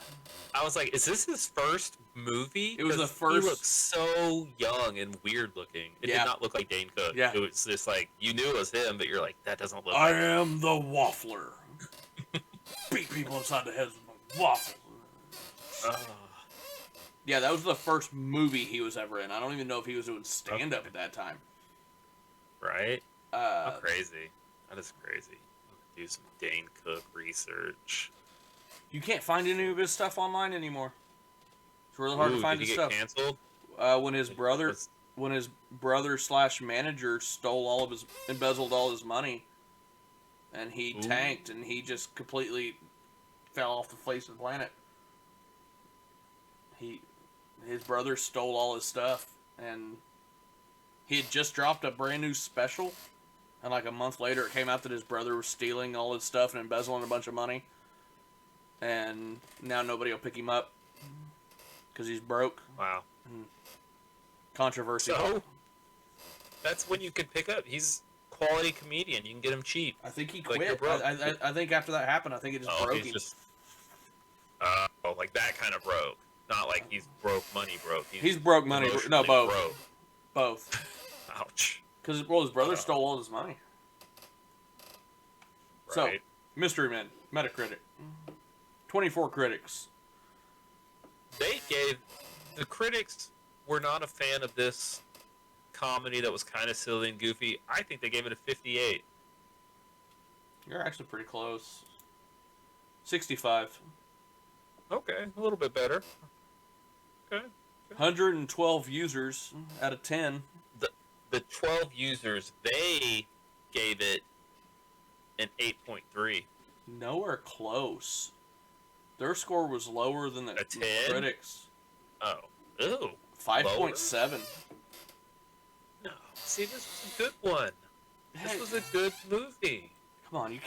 [SPEAKER 2] I was like, is this his first movie?
[SPEAKER 1] It was the first.
[SPEAKER 2] He looked so young and weird looking. It did not look like Dane Cook.
[SPEAKER 1] Yeah.
[SPEAKER 2] It was just like, you knew it was him, but you're like, that doesn't look
[SPEAKER 1] I
[SPEAKER 2] like him.
[SPEAKER 1] am the Waffler. Beat people inside the head with a waffle. Yeah, that was the first movie he was ever in. I don't even know if he was doing stand-up at that time.
[SPEAKER 2] Right? How crazy. That is crazy. Do some Dane Cook research.
[SPEAKER 1] You can't find any of his stuff online anymore. It's really hard to find his stuff.
[SPEAKER 2] Did he get canceled?
[SPEAKER 1] When his brother / manager embezzled all his money, and he tanked, and he just completely fell off the face of the planet. his brother stole all his stuff, and he had just dropped a brand new special, and like a month later it came out that his brother was stealing all his stuff and embezzling a bunch of money, and now nobody will pick him up because he's broke.
[SPEAKER 2] Wow.
[SPEAKER 1] Controversy.
[SPEAKER 2] So, that's when you could pick up. He's a quality comedian. You can get him cheap.
[SPEAKER 1] I think he
[SPEAKER 2] Like, you're
[SPEAKER 1] quit.
[SPEAKER 2] broke.
[SPEAKER 1] I think after that happened, I think it just broke
[SPEAKER 2] he's
[SPEAKER 1] him.
[SPEAKER 2] just... like that kind of broke. Not like he's broke money broke.
[SPEAKER 1] He's broke money. No,
[SPEAKER 2] emotionally
[SPEAKER 1] both.
[SPEAKER 2] broke.
[SPEAKER 1] Both.
[SPEAKER 2] Ouch.
[SPEAKER 1] Because, well, his brother stole all his money. So,
[SPEAKER 2] Right.
[SPEAKER 1] Mystery Men, Metacritic. 24 critics.
[SPEAKER 2] The critics were not a fan of this comedy that was kind of silly and goofy. I think they gave it a 58.
[SPEAKER 1] You're actually pretty close. 65.
[SPEAKER 2] Okay, a little bit better. Okay.
[SPEAKER 1] 112 users out of 10.
[SPEAKER 2] The 12 users, they gave it an 8.3.
[SPEAKER 1] Nowhere close. Their score was lower than the
[SPEAKER 2] A 10?
[SPEAKER 1] critics.
[SPEAKER 2] Oh. Ew.
[SPEAKER 1] 5.7.
[SPEAKER 2] No. See, this was a good one. This
[SPEAKER 1] Hey,
[SPEAKER 2] was a good movie.
[SPEAKER 1] come on, you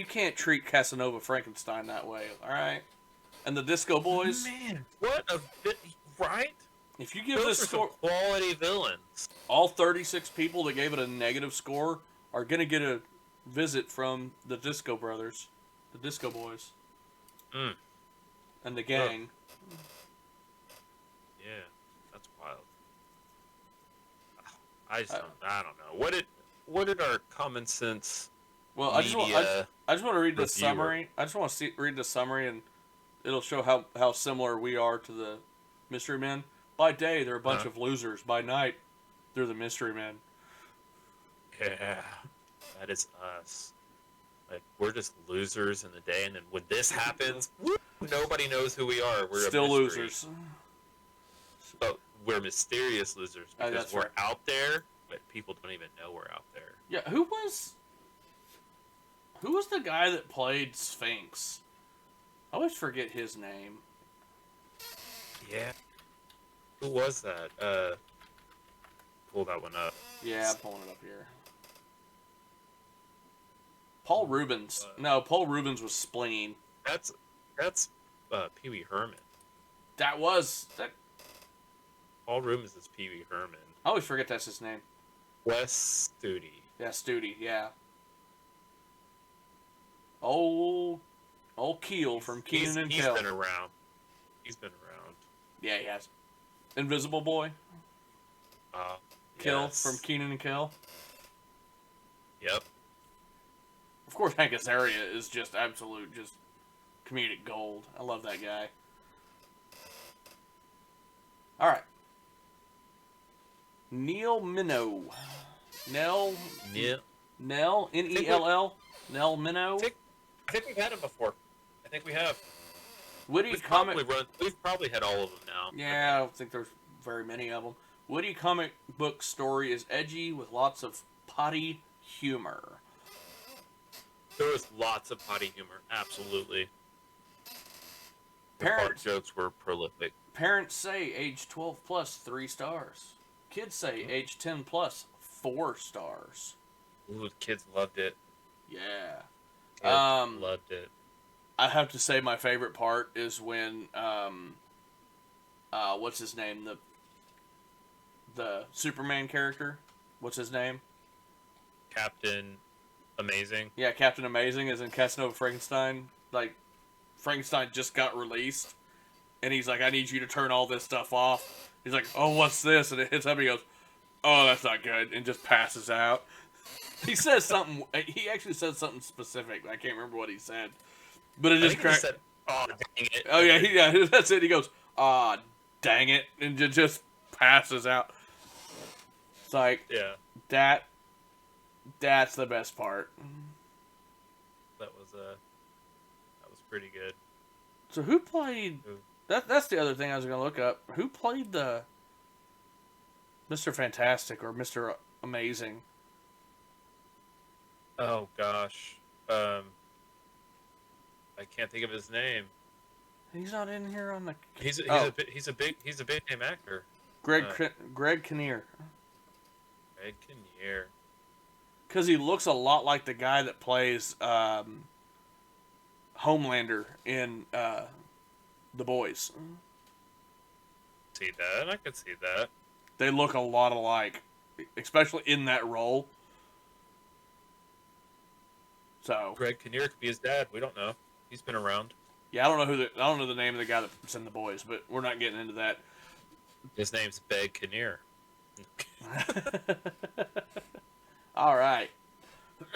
[SPEAKER 1] can't treat Casanova Frankenstein that way, all right? And the Disco Boys.
[SPEAKER 2] Man, what a bit, right?
[SPEAKER 1] If you give
[SPEAKER 2] Those
[SPEAKER 1] this
[SPEAKER 2] are
[SPEAKER 1] score,
[SPEAKER 2] some quality villains.
[SPEAKER 1] all 36 people that gave it a negative score are gonna get a visit from the Disco Brothers, the Disco Boys, and the gang.
[SPEAKER 2] Yeah, that's wild. I don't know. What did our common sense
[SPEAKER 1] Well, I just want
[SPEAKER 2] media
[SPEAKER 1] to read the
[SPEAKER 2] reviewer.
[SPEAKER 1] summary. I just want to read the summary, and it'll show how similar we are to the Mystery Men. By day, they're a bunch of losers. By night, they're the Mystery Men.
[SPEAKER 2] Yeah, that is us. Like, we're just losers in the day, and then when this happens, nobody knows who we are. We're
[SPEAKER 1] Still
[SPEAKER 2] a mystery.
[SPEAKER 1] losers.
[SPEAKER 2] But we're mysterious losers because
[SPEAKER 1] that's
[SPEAKER 2] we're
[SPEAKER 1] right.
[SPEAKER 2] out there, but people don't even know we're out there.
[SPEAKER 1] Yeah, who was the guy that played Sphinx? I always forget his name.
[SPEAKER 2] Yeah. Who was that? Pull that one up.
[SPEAKER 1] Yeah, I'm pulling it up here. Paul Rubens. No, Paul Rubens was Spleen.
[SPEAKER 2] That's Pee Wee Herman.
[SPEAKER 1] That.
[SPEAKER 2] Paul Rubens is Pee Wee Herman.
[SPEAKER 1] I always forget that's his name.
[SPEAKER 2] Wes Studi.
[SPEAKER 1] Yeah, Studi. Yeah. Old Keel from Keenan and Kel.
[SPEAKER 2] He's been around. He's been around.
[SPEAKER 1] Yeah, he has. Invisible Boy. Kel
[SPEAKER 2] Yes.
[SPEAKER 1] from Keenan and Kel.
[SPEAKER 2] Yep.
[SPEAKER 1] Of course, Hank Azaria is just absolute, just comedic gold. I love that guy. All right. Neil Minow. Nell.
[SPEAKER 2] Yeah.
[SPEAKER 1] Nell. Nell. Nell Minow.
[SPEAKER 2] I think we've had him before. I think we have.
[SPEAKER 1] Witty
[SPEAKER 2] We've
[SPEAKER 1] comic.
[SPEAKER 2] probably had all of them now.
[SPEAKER 1] Yeah, I don't think there's very many of them. Witty comic book story is edgy with lots of potty humor.
[SPEAKER 2] There was lots of potty humor. Absolutely. The
[SPEAKER 1] Parents-
[SPEAKER 2] fart jokes were prolific.
[SPEAKER 1] Parents say age 12 plus 3 stars. Kids say age 10 plus 4 stars.
[SPEAKER 2] Ooh, the kids loved it.
[SPEAKER 1] Yeah.
[SPEAKER 2] Kids loved it.
[SPEAKER 1] I have to say my favorite part is when what's his name? The Superman character. What's his name?
[SPEAKER 2] Captain Amazing.
[SPEAKER 1] Yeah, Captain Amazing is in Casanova Frankenstein. Like, Frankenstein just got released, and he's like, I need you to turn all this stuff off. He's like, oh, what's this? And it hits him, and he goes, oh, that's not good, and just passes out. He says something, he actually said something specific. I can't remember what he said. But it just
[SPEAKER 2] He
[SPEAKER 1] cracked.
[SPEAKER 2] said, "Oh, dang it!"
[SPEAKER 1] Oh, yeah, that's it. He goes, ah, dang it, and just passes out. It's like,
[SPEAKER 2] Yeah,
[SPEAKER 1] that's the best part.
[SPEAKER 2] that was pretty good.
[SPEAKER 1] So who played?
[SPEAKER 2] Who?
[SPEAKER 1] That's the other thing I was gonna look up. Who played the Mr. Fantastic or Mr. Amazing?
[SPEAKER 2] Oh gosh, I can't think of his name.
[SPEAKER 1] He's not in here on the.
[SPEAKER 2] He's a big name actor.
[SPEAKER 1] Greg Kinnear.
[SPEAKER 2] Greg Kinnear.
[SPEAKER 1] Because he looks a lot like the guy that plays Homelander in The Boys.
[SPEAKER 2] See that? I could see that.
[SPEAKER 1] They look a lot alike, especially in that role. So
[SPEAKER 2] Greg Kinnear could be his dad. We don't know. He's been around.
[SPEAKER 1] yeah, I don't know the name of the guy that's in The Boys, but we're not getting into that.
[SPEAKER 2] His name's Beg Kinnear.
[SPEAKER 1] All right.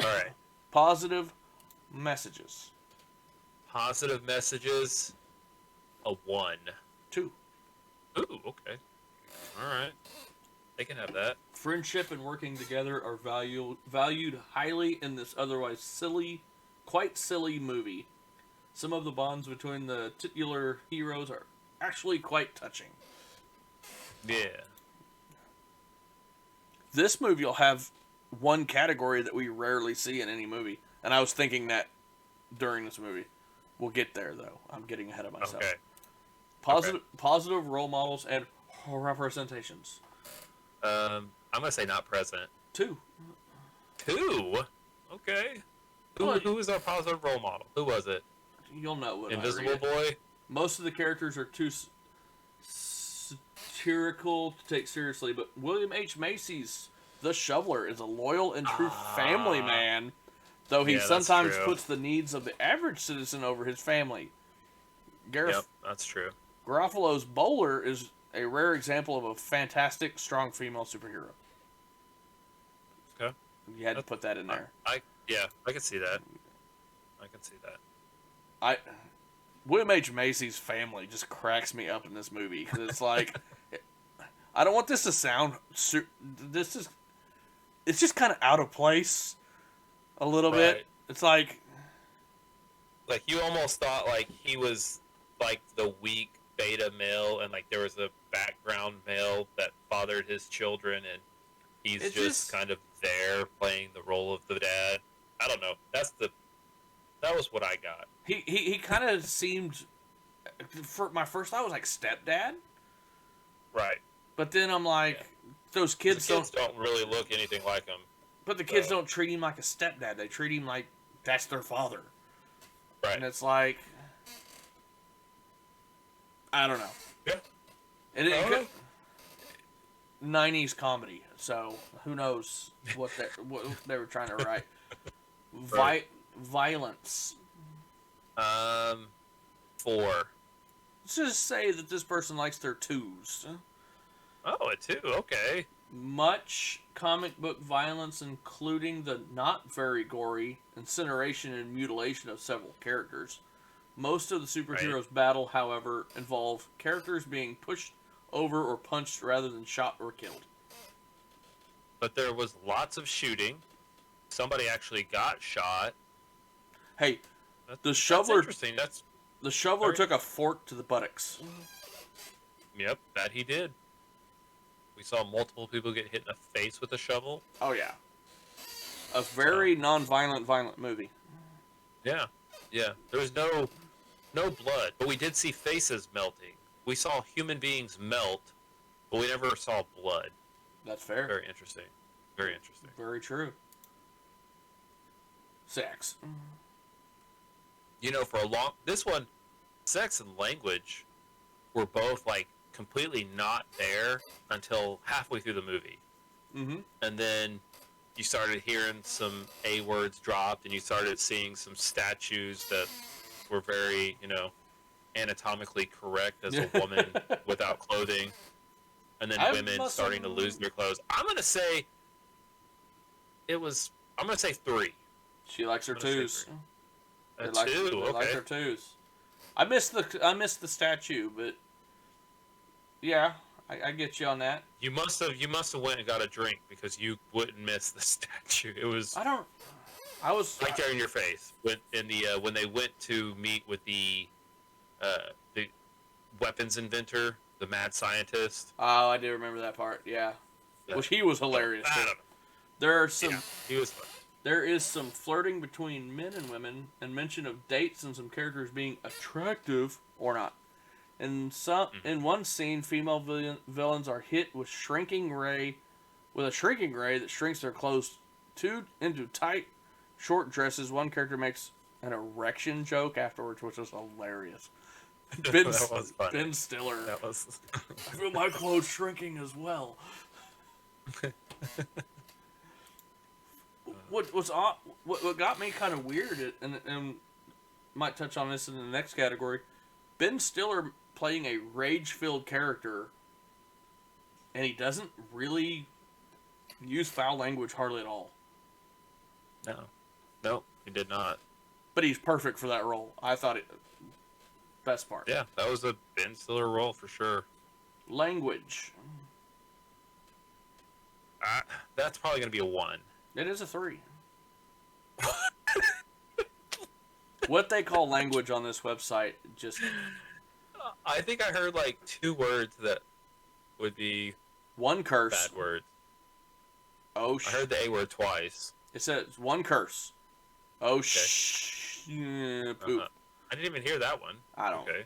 [SPEAKER 2] All right.
[SPEAKER 1] Positive messages.
[SPEAKER 2] Positive messages. A 1.
[SPEAKER 1] 2.
[SPEAKER 2] Ooh, okay. All right. They can have that.
[SPEAKER 1] Friendship and working together are valued highly in this otherwise quite silly movie. Some of the bonds between the titular heroes are actually quite touching.
[SPEAKER 2] Yeah.
[SPEAKER 1] This movie will have one category that we rarely see in any movie, and I was thinking that during this movie. We'll get there, though. I'm getting ahead of myself.
[SPEAKER 2] Okay.
[SPEAKER 1] Positive role models and representations.
[SPEAKER 2] I'm gonna say not present.
[SPEAKER 1] 2.
[SPEAKER 2] 2. Okay. Who was our positive role model? Who was it?
[SPEAKER 1] You'll know what
[SPEAKER 2] Invisible Boy.
[SPEAKER 1] Most of the characters are too satirical to take seriously, but William H. Macy's The Shoveler is a loyal and true family man, though he sometimes puts the needs of the average citizen over his family.
[SPEAKER 2] Yep, that's true.
[SPEAKER 1] Garofalo's Bowler is a rare example of a fantastic, strong female superhero.
[SPEAKER 2] Okay.
[SPEAKER 1] You had to put that in there.
[SPEAKER 2] I can see that.
[SPEAKER 1] William H. Macy's family just cracks me up in this movie because it's like, I don't want this to sound. It's just kind of out of place, a little bit. It's like
[SPEAKER 2] you almost thought like he was like the weak beta male, and like there was a background male that fathered his children, and he's just kind of there playing the role of the dad. I don't know. That was what I got.
[SPEAKER 1] He kind of seemed, for my first thought was like stepdad.
[SPEAKER 2] Right.
[SPEAKER 1] But then I'm like, those kids
[SPEAKER 2] don't really look anything like him.
[SPEAKER 1] But the kids don't treat him like a stepdad. They treat him like that's their father.
[SPEAKER 2] Right.
[SPEAKER 1] And it's like, I don't know.
[SPEAKER 2] Yeah.
[SPEAKER 1] It 90s comedy, so who knows what they were trying to write. Violence.
[SPEAKER 2] 4.
[SPEAKER 1] Let's just say that this person likes their 2s.
[SPEAKER 2] Oh, a 2. Okay.
[SPEAKER 1] Much comic book violence, including the not very gory incineration and mutilation of several characters. Most of the superheroes' battle, however, involve characters being pushed over or punched rather than shot or killed.
[SPEAKER 2] But there was lots of shooting. Somebody actually got shot.
[SPEAKER 1] Hey, the shoveler.
[SPEAKER 2] That's interesting.
[SPEAKER 1] The shoveler took a fork to the buttocks.
[SPEAKER 2] Yep, that he did. We saw multiple people get hit in the face with a shovel.
[SPEAKER 1] Oh yeah. A very violent movie.
[SPEAKER 2] Yeah, yeah. There was no blood, but we did see faces melting. We saw human beings melt, but we never saw blood.
[SPEAKER 1] That's fair.
[SPEAKER 2] Very interesting. Very interesting.
[SPEAKER 1] Very true. 6.
[SPEAKER 2] You know, this one, sex and language were both like completely not there until halfway through the movie.
[SPEAKER 1] Mm-hmm.
[SPEAKER 2] And then you started hearing some A words dropped, and you started seeing some statues that were very, anatomically correct as a woman without clothing. And then women starting to lose their clothes. I'm going to say 3.
[SPEAKER 1] She likes her 2s.
[SPEAKER 2] A 2,
[SPEAKER 1] they
[SPEAKER 2] okay.
[SPEAKER 1] like her 2s. I missed the statue, but yeah, I get you on that.
[SPEAKER 2] You must have went and got a drink because you wouldn't miss the statue. It was
[SPEAKER 1] I was
[SPEAKER 2] right there in your face when they went to meet with the weapons inventor, the mad scientist.
[SPEAKER 1] Oh, I do remember that part. Yeah, which he was hilarious. There are some.
[SPEAKER 2] Yeah, he was fun.
[SPEAKER 1] There is some flirting between men and women, and mention of dates and some characters being attractive or not. In one scene, female villains are hit with a shrinking ray that shrinks their clothes into tight, short dresses. One character makes an erection joke afterwards, which was hilarious.
[SPEAKER 2] That was funny.
[SPEAKER 1] Ben Stiller.
[SPEAKER 2] That was.
[SPEAKER 1] I feel my clothes shrinking as well. What got me kind of weird, and might touch on this in the next category, Ben Stiller playing a rage-filled character, and he doesn't really use foul language hardly at all.
[SPEAKER 2] No, he did not.
[SPEAKER 1] But he's perfect for that role. I thought it. Best part.
[SPEAKER 2] Yeah, that was a Ben Stiller role for sure.
[SPEAKER 1] Language.
[SPEAKER 2] That's probably going to be a 1.
[SPEAKER 1] It is a 3. What they call language on this website just...
[SPEAKER 2] I think I heard like 2 words that would be
[SPEAKER 1] one curse.
[SPEAKER 2] bad words.
[SPEAKER 1] Oh,
[SPEAKER 2] I heard the A word twice.
[SPEAKER 1] It says one curse. Oh,
[SPEAKER 2] Okay.
[SPEAKER 1] poop.
[SPEAKER 2] I didn't even hear that one.
[SPEAKER 1] I don't.
[SPEAKER 2] Okay.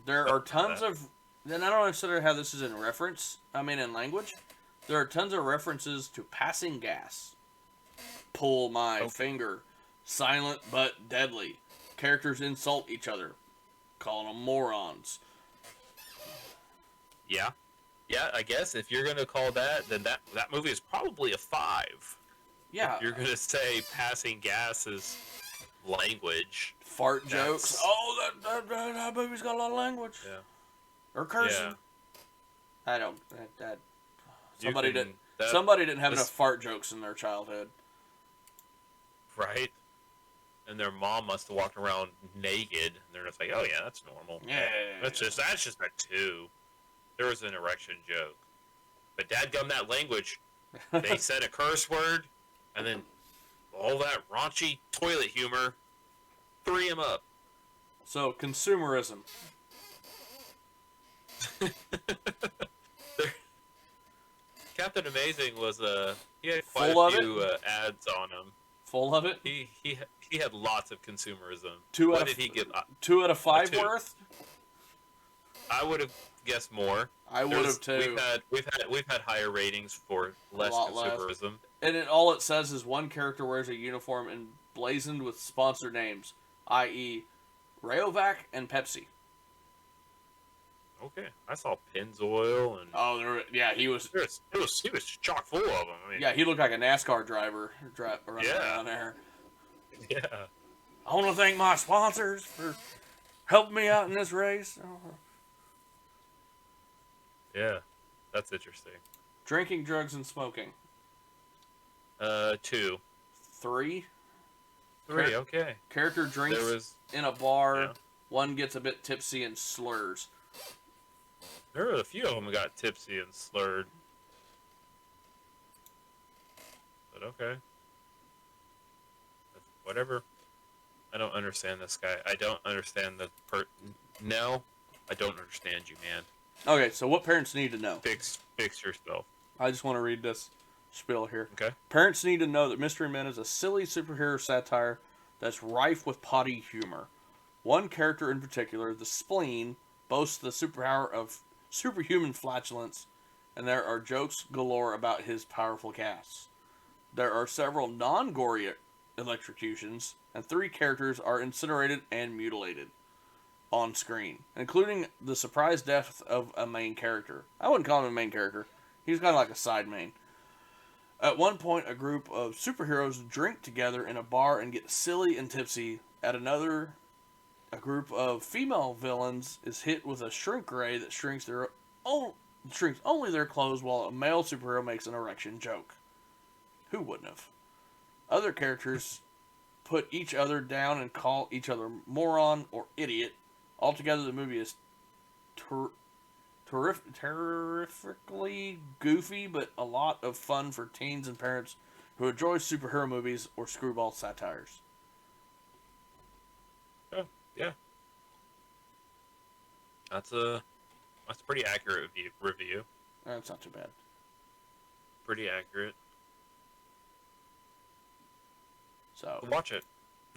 [SPEAKER 1] There are tons of... Then I don't consider how this is in in language. There are tons of references to passing gas. Pull my finger. Silent but deadly. Characters insult each other. Calling them morons.
[SPEAKER 2] Yeah. Yeah, I guess if you're going to call that, then that movie is probably a 5.
[SPEAKER 1] Yeah.
[SPEAKER 2] If you're going to say passing gas is language.
[SPEAKER 1] Fart jokes. Oh, that movie's got a lot of language.
[SPEAKER 2] Yeah.
[SPEAKER 1] Or cursing.
[SPEAKER 2] Yeah.
[SPEAKER 1] I don't...
[SPEAKER 2] Somebody
[SPEAKER 1] didn't have enough fart jokes in their childhood.
[SPEAKER 2] Right? And their mom must have walked around naked, and they're just like, "Oh yeah, that's normal.
[SPEAKER 1] Yeah.
[SPEAKER 2] That's just a 2." There was an erection joke, but dadgum that language. They said a curse word, and then all that raunchy toilet humor. 3 'em up.
[SPEAKER 1] So consumerism.
[SPEAKER 2] Captain Amazing was he had quite
[SPEAKER 1] Full
[SPEAKER 2] a
[SPEAKER 1] of
[SPEAKER 2] few ads on him.
[SPEAKER 1] Full of it.
[SPEAKER 2] He had lots of consumerism.
[SPEAKER 1] 2
[SPEAKER 2] What
[SPEAKER 1] out
[SPEAKER 2] did
[SPEAKER 1] of
[SPEAKER 2] he get?
[SPEAKER 1] 2 out of 5
[SPEAKER 2] 2.
[SPEAKER 1] worth.
[SPEAKER 2] I would have guessed more.
[SPEAKER 1] I would have too.
[SPEAKER 2] We've had higher ratings for less consumerism.
[SPEAKER 1] And all it says is one character wears a uniform emblazoned with sponsor names, i.e., Rayovac and Pepsi.
[SPEAKER 2] Okay, I saw Pennzoil and
[SPEAKER 1] he was.
[SPEAKER 2] He was chock full of them. I mean,
[SPEAKER 1] Yeah, he looked like a NASCAR driver running around there.
[SPEAKER 2] Yeah.
[SPEAKER 1] I want to thank my sponsors for helping me out in this race.
[SPEAKER 2] Yeah, that's interesting.
[SPEAKER 1] Drinking, drugs, and smoking.
[SPEAKER 2] 2.
[SPEAKER 1] 3.
[SPEAKER 2] 3. Okay.
[SPEAKER 1] Character drinks in a bar. Yeah. One gets a bit tipsy and slurs.
[SPEAKER 2] There were a few of them who got tipsy and slurred. But okay. Whatever. I don't understand this guy. I don't understand No, I don't understand you, man.
[SPEAKER 1] Okay, so what parents need to know?
[SPEAKER 2] Fix yourself.
[SPEAKER 1] I just want to read this spiel here.
[SPEAKER 2] Okay.
[SPEAKER 1] Parents need to know that Mystery Men is a silly superhero satire that's rife with potty humor. One character in particular, the Spleen, boasts the superpower of superhuman flatulence, and there are jokes galore about his powerful casts. There are several non-gory electrocutions, and 3 characters are incinerated and mutilated on screen, including the surprise death of a main character. I wouldn't call him a main character. He's kind of like a side main. At one point, a group of superheroes drink together in a bar and get silly and tipsy. At another, a group of female villains is hit with a shrink ray that shrinks only their clothes, while a male superhero makes an erection joke. Who wouldn't have? Other characters put each other down and call each other moron or idiot. Altogether, the movie is terrifically goofy, but a lot of fun for teens and parents who enjoy superhero movies or screwball satires.
[SPEAKER 2] Oh, yeah. That's a pretty accurate review.
[SPEAKER 1] That's not too bad.
[SPEAKER 2] Pretty accurate.
[SPEAKER 1] So
[SPEAKER 2] Watch it.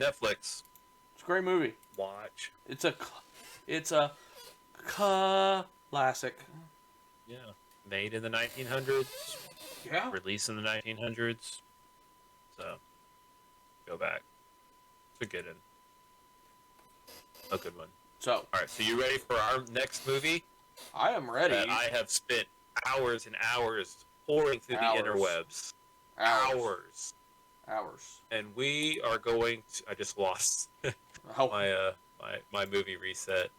[SPEAKER 2] Netflix.
[SPEAKER 1] it's a great movie.
[SPEAKER 2] Watch.
[SPEAKER 1] It's a classic.
[SPEAKER 2] Yeah. Made in the 1900s.
[SPEAKER 1] Yeah.
[SPEAKER 2] Released in the 1900s. So, go back. It's a good one. A good one.
[SPEAKER 1] So
[SPEAKER 2] All right, so you ready for our next movie?
[SPEAKER 1] I am ready.
[SPEAKER 2] That I have spent hours and hours pouring through the interwebs. Hours. And we are going to... I just lost
[SPEAKER 1] Oh.
[SPEAKER 2] my movie reset.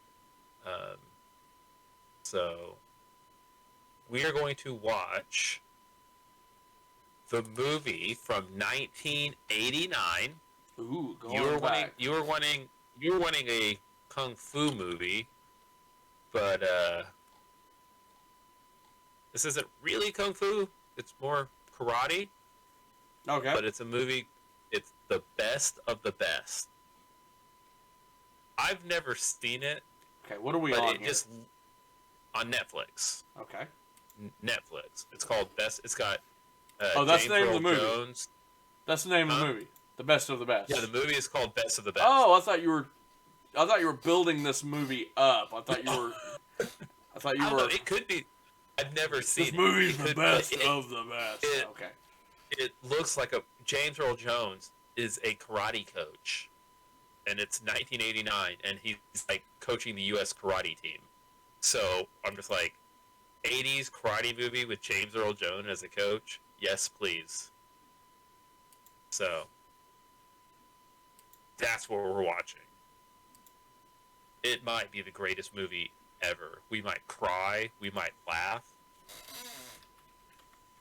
[SPEAKER 2] So, we are going to watch the movie from 1989.
[SPEAKER 1] Ooh, back.
[SPEAKER 2] You were wanting a kung fu movie, but this isn't really kung fu. It's more karate.
[SPEAKER 1] Okay.
[SPEAKER 2] But it's a movie. It's the best of the best. I've never seen it.
[SPEAKER 1] Okay, what are we
[SPEAKER 2] but
[SPEAKER 1] on
[SPEAKER 2] it
[SPEAKER 1] here?
[SPEAKER 2] just on Netflix.
[SPEAKER 1] Okay.
[SPEAKER 2] Netflix. It's called Best. It's got.
[SPEAKER 1] That's
[SPEAKER 2] James
[SPEAKER 1] the name
[SPEAKER 2] Earl
[SPEAKER 1] of the movie.
[SPEAKER 2] Jones.
[SPEAKER 1] That's the name of the movie. The Best of the Best.
[SPEAKER 2] Yeah, the movie is called Best of the Best.
[SPEAKER 1] Oh, I thought you were building this movie up. I thought you were.
[SPEAKER 2] It could be. I've never seen
[SPEAKER 1] This movie's
[SPEAKER 2] it.
[SPEAKER 1] the best of the best. Okay.
[SPEAKER 2] It looks like James Earl Jones is a karate coach, and it's 1989, and he's like coaching the U.S. karate team. So I'm just like, 80s karate movie with James Earl Jones as a coach? Yes, please. So that's what we're watching. It might be the greatest movie ever. We might cry. We might laugh.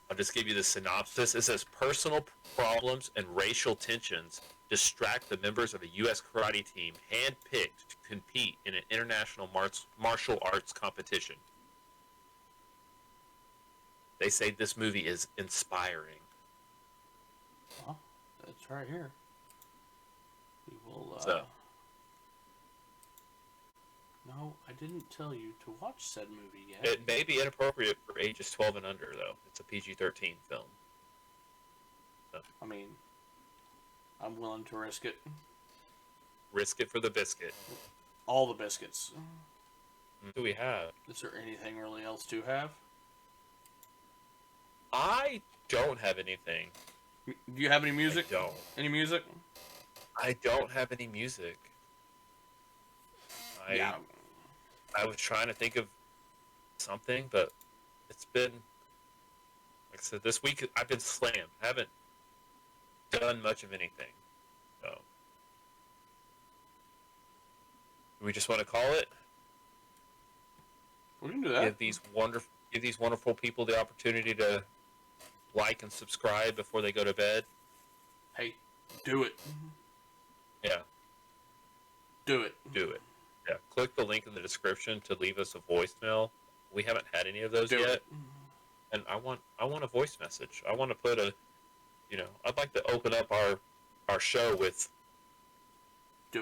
[SPEAKER 2] I'll just give you the synopsis. It says personal problems and racial tensions distract the members of a U.S. karate team handpicked to compete in an international martial arts competition. They say this movie is inspiring.
[SPEAKER 1] Well, it's right here. We will. No, I didn't tell you to watch said movie yet.
[SPEAKER 2] It may be inappropriate for ages 12 and under, though. It's a PG-13 film. So.
[SPEAKER 1] I mean, I'm willing to risk it.
[SPEAKER 2] Risk it for the biscuit.
[SPEAKER 1] All the biscuits.
[SPEAKER 2] What do we have?
[SPEAKER 1] Is there anything really else to have?
[SPEAKER 2] I don't have anything.
[SPEAKER 1] Do you have any music?
[SPEAKER 2] I don't.
[SPEAKER 1] Any music?
[SPEAKER 2] I don't have any music.
[SPEAKER 1] Yeah.
[SPEAKER 2] I was trying to think of something, but it's been, like I said, this week I've been slammed. I haven't done much of anything. So, do we just want to call it?
[SPEAKER 1] We can do that.
[SPEAKER 2] Give these wonderful people the opportunity to like and subscribe before they go to bed.
[SPEAKER 1] Hey, do it.
[SPEAKER 2] Yeah.
[SPEAKER 1] Do it.
[SPEAKER 2] Do it. Yeah. Click the link in the description to leave us a voicemail. We haven't had any of those
[SPEAKER 1] Do
[SPEAKER 2] yet.
[SPEAKER 1] it.
[SPEAKER 2] And I want a voice message. I want to put I'd like to open up our show with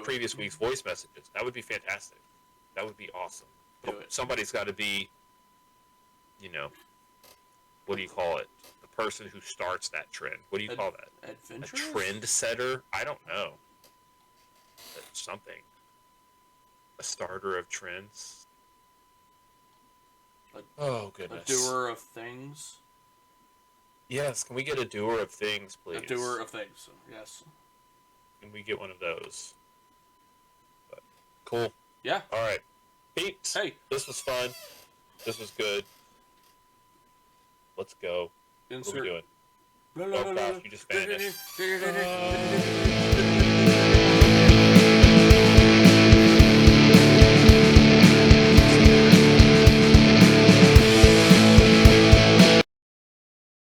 [SPEAKER 2] previous week's voice messages. That would be fantastic. That would be awesome.
[SPEAKER 1] Do it.
[SPEAKER 2] Somebody's got to be, what do you call it? The person who starts that trend. What do you call that?
[SPEAKER 1] Adventurous?
[SPEAKER 2] A trend setter? I don't know. That's something. A starter of trends. Oh, goodness.
[SPEAKER 1] A doer of things?
[SPEAKER 2] Yes, can we get a doer of things, please?
[SPEAKER 1] A doer of things, yes.
[SPEAKER 2] Can we get one of those? But, cool.
[SPEAKER 1] Yeah.
[SPEAKER 2] All right. Peeps.
[SPEAKER 1] Hey.
[SPEAKER 2] This was fun. This was good. Let's go.
[SPEAKER 1] Insert.
[SPEAKER 2] What are we doing? Oh, gosh, you just vanished.